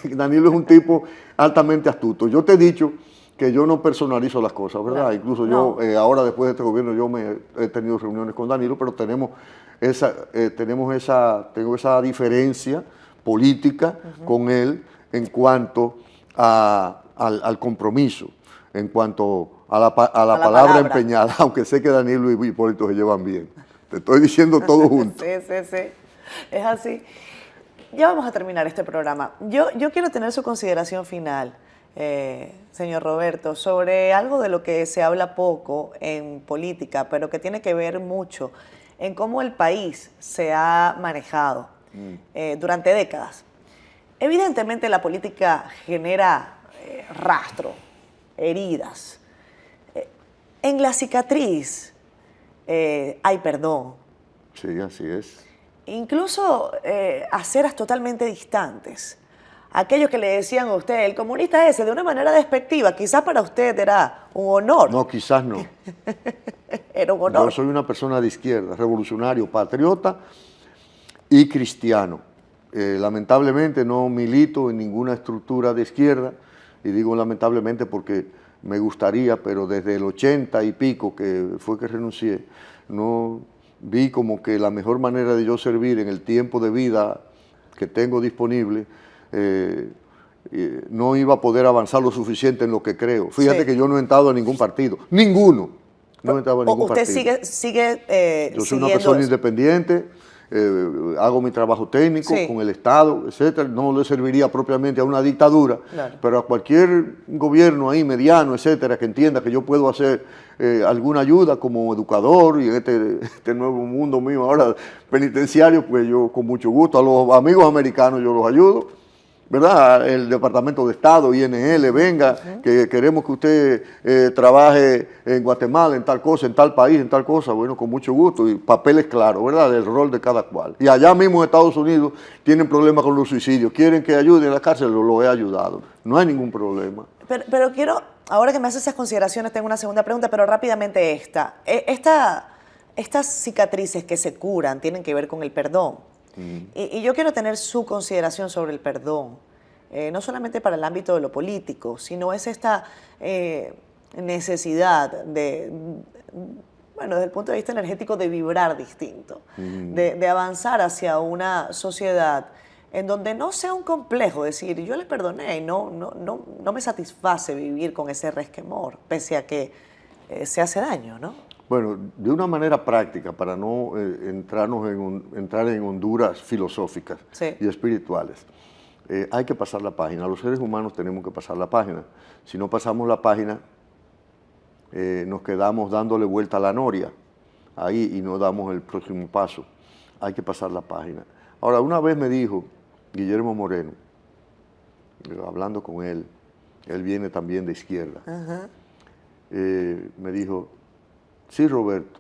Danilo es un tipo altamente astuto. Yo te he dicho que yo no personalizo las cosas, ¿verdad? No, Incluso no. yo, ahora después de este gobierno, yo he tenido reuniones con Danilo, pero tengo esa diferencia política con él en cuanto al compromiso, en cuanto a la palabra empeñada, aunque sé que Danilo y Hipólito se llevan bien. Te estoy diciendo todo junto. Sí. Es así. Ya vamos a terminar este programa. Yo quiero tener su consideración final, señor Roberto, sobre algo de lo que se habla poco en política, pero que tiene que ver mucho en cómo el país se ha manejado durante décadas. Evidentemente la política genera rastro, heridas. En la cicatriz hay perdón. Sí, así es. Incluso aceras totalmente distantes. Aquellos que le decían a usted, el comunista ese, de una manera despectiva, quizás para usted era un honor. No, quizás no. Era un honor. Yo soy una persona de izquierda, revolucionario, patriota y cristiano. Lamentablemente no milito en ninguna estructura de izquierda, y digo lamentablemente porque me gustaría, pero desde el 80 y pico que fue que renuncié, no vi como que la mejor manera de yo servir en el tiempo de vida que tengo disponible, no iba a poder avanzar lo suficiente en lo que creo. Fíjate Sí. que yo no he entrado a ningún partido, ninguno. No he entrado a ningún ¿Usted partido. sigue Yo soy una siguiendo persona eso? independiente, hago mi trabajo técnico Sí. con el Estado, etcétera. No le serviría propiamente a una dictadura, Claro. pero a cualquier gobierno ahí mediano, etcétera, que entienda que yo puedo hacer alguna ayuda como educador y en este nuevo mundo mío ahora penitenciario, pues yo con mucho gusto. A los amigos americanos yo los ayudo, ¿verdad? El Departamento de Estado, INL, venga, que queremos que usted trabaje en Guatemala, en tal cosa, en tal país, en tal cosa, bueno, con mucho gusto, y papeles claros, ¿verdad? Del rol de cada cual. Y allá mismo en Estados Unidos tienen problemas con los suicidios, quieren que ayude en la cárcel, lo he ayudado, no hay ningún problema. Pero quiero, ahora que me hace esas consideraciones, tengo una segunda pregunta, pero rápidamente esta. Estas cicatrices que se curan tienen que ver con el perdón. Y yo quiero tener su consideración sobre el perdón, no solamente para el ámbito de lo político, sino es esta necesidad de, bueno, desde el punto de vista energético, de vibrar distinto, de avanzar hacia una sociedad en donde no sea un complejo decir, yo le perdoné y no me satisface vivir con ese resquemor, pese a que se hace daño, ¿no? Bueno, de una manera práctica, para no entrar en honduras filosóficas Sí. y espirituales, hay que pasar la página. Los seres humanos tenemos que pasar la página. Si no pasamos la página, nos quedamos dándole vuelta a la noria ahí y no damos el próximo paso. Hay que pasar la página. Ahora, una vez me dijo Guillermo Moreno, hablando con él viene también de izquierda, me dijo, sí, Roberto,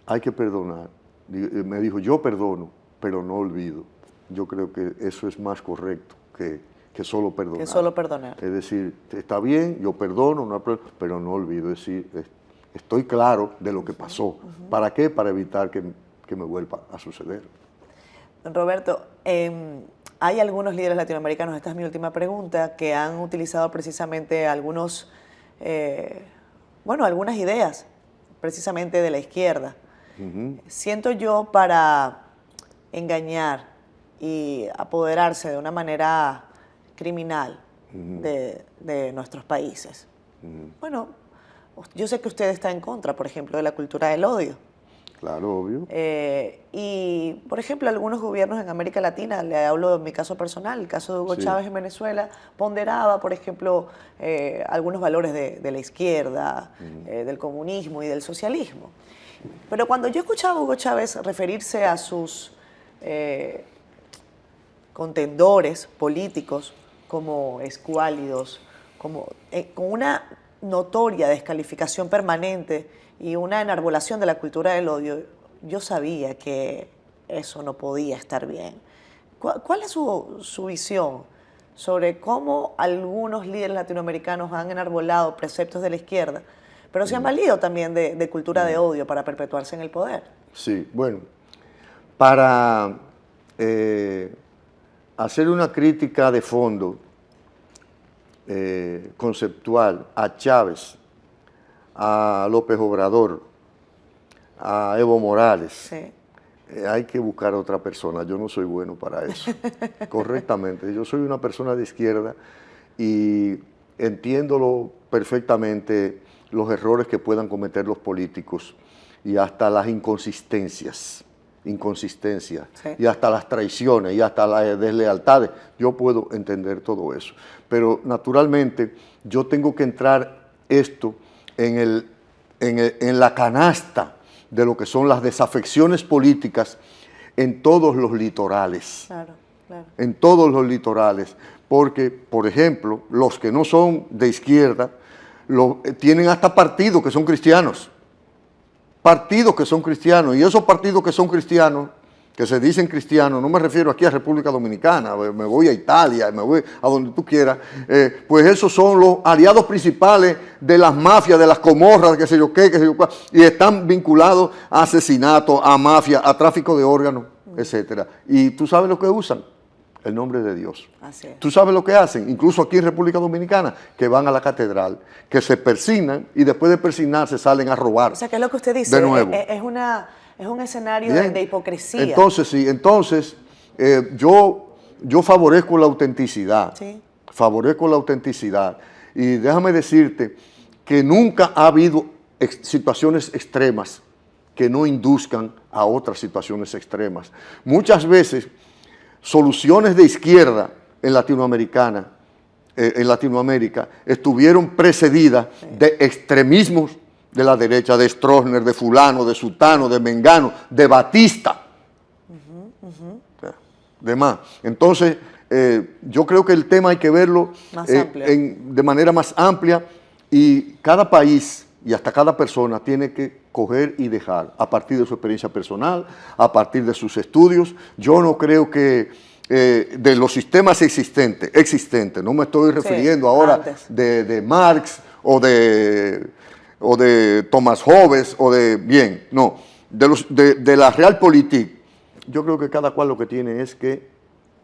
hay que perdonar. Me dijo, yo perdono, pero no olvido. Yo creo que eso es más correcto que solo perdonar. Que solo perdonar. Es decir, está bien, yo perdono, pero no olvido. Es decir, estoy claro de lo que pasó. ¿Para qué? Para evitar que me vuelva a suceder. Don Roberto, hay algunos líderes latinoamericanos, esta es mi última pregunta, que han utilizado precisamente algunas ideas precisamente de la izquierda. Siento yo para engañar y apoderarse de una manera criminal de nuestros países. Bueno, yo sé que usted está en contra, por ejemplo, de la cultura del odio. Claro, obvio. Y, por ejemplo, algunos gobiernos en América Latina, le hablo de mi caso personal, el caso de Hugo Sí. Chávez en Venezuela, ponderaba, por ejemplo, algunos valores de la izquierda, del comunismo y del socialismo. Pero cuando yo escuchaba a Hugo Chávez referirse a sus contendores políticos como escuálidos, con una notoria descalificación permanente y una enarbolación de la cultura del odio, yo sabía que eso no podía estar bien. ¿Cuál es su visión sobre cómo algunos líderes latinoamericanos han enarbolado preceptos de la izquierda, pero se han valido también de cultura de odio para perpetuarse en el poder? Sí, bueno, para hacer una crítica de fondo, conceptual, a Chávez, a López Obrador, a Evo Morales, Sí. Hay que buscar a otra persona. Yo no soy bueno para eso. Correctamente. Yo soy una persona de izquierda y entiendo perfectamente los errores que puedan cometer los políticos y hasta las inconsistencias, Sí. y hasta las traiciones y hasta las deslealtades. Yo puedo entender todo eso. Pero naturalmente yo tengo que entrar esto en la canasta de lo que son las desafecciones políticas en todos los litorales. Claro. Claro. en todos los litorales, porque, por ejemplo, los que no son de izquierda tienen hasta partidos que son cristianos. Partidos que son cristianos, y esos partidos que son cristianos, que se dicen cristianos, no me refiero aquí a República Dominicana, me voy a Italia, me voy a donde tú quieras, pues esos son los aliados principales de las mafias, de las Comorras, qué sé yo qué, qué sé yo cuál, y están vinculados a asesinatos, a mafia, a tráfico de órganos, etcétera. Y tú sabes lo que usan, el nombre de Dios. Así es. Tú sabes lo que hacen, incluso aquí en República Dominicana, que van a la catedral, que se persignan y después de persignarse salen a robar. O sea, ¿qué es lo que usted dice? De nuevo. Es un escenario Bien. de hipocresía. Entonces, sí, yo favorezco la autenticidad. Sí. Favorezco la autenticidad. Y déjame decirte que nunca ha habido situaciones extremas que no induzcan a otras situaciones extremas. Muchas veces, soluciones de izquierda en Latinoamérica estuvieron precedidas de extremismos de la derecha, de Stroessner, de fulano, de sutano, de mengano, de Batista, demás. Entonces, yo creo que el tema hay que verlo de manera más amplia, y cada país y hasta cada persona tiene que coger y dejar a partir de su experiencia personal, a partir de sus estudios. Yo no creo que de los sistemas existentes, no me estoy refiriendo ahora de Marx o de Thomas Hobbes de la Realpolitik. Yo creo que cada cual lo que tiene es que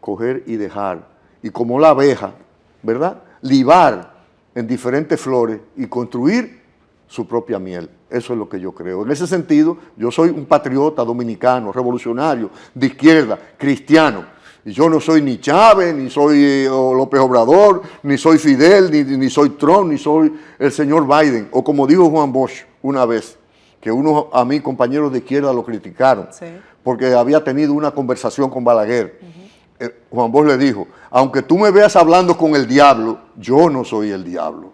coger y dejar, y como la abeja, ¿verdad?, libar en diferentes flores y construir su propia miel. Eso es lo que yo creo. En ese sentido, yo soy un patriota dominicano, revolucionario, de izquierda, cristiano. Y yo no soy ni Chávez, ni soy López Obrador, ni soy Fidel, ni soy Trump, ni soy el señor Biden. O como dijo Juan Bosch una vez, que unos a mí compañeros de izquierda lo criticaron, porque había tenido una conversación con Balaguer. Juan Bosch le dijo: aunque tú me veas hablando con el diablo, yo no soy el diablo.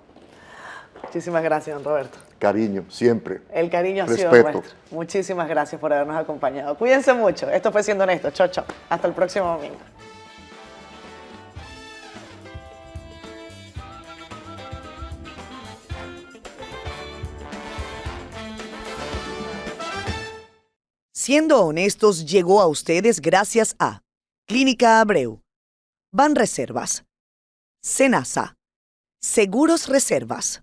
Muchísimas gracias, don Roberto. Cariño, siempre. El cariño ha sido respeto. nuestro. Muchísimas gracias por habernos acompañado. Cuídense mucho. Esto fue Siendo Honesto. Chao, chao. Hasta el próximo domingo. Siendo Honestos llegó a ustedes gracias a Clínica Abreu, Banreservas, Senasa, Seguros Reservas,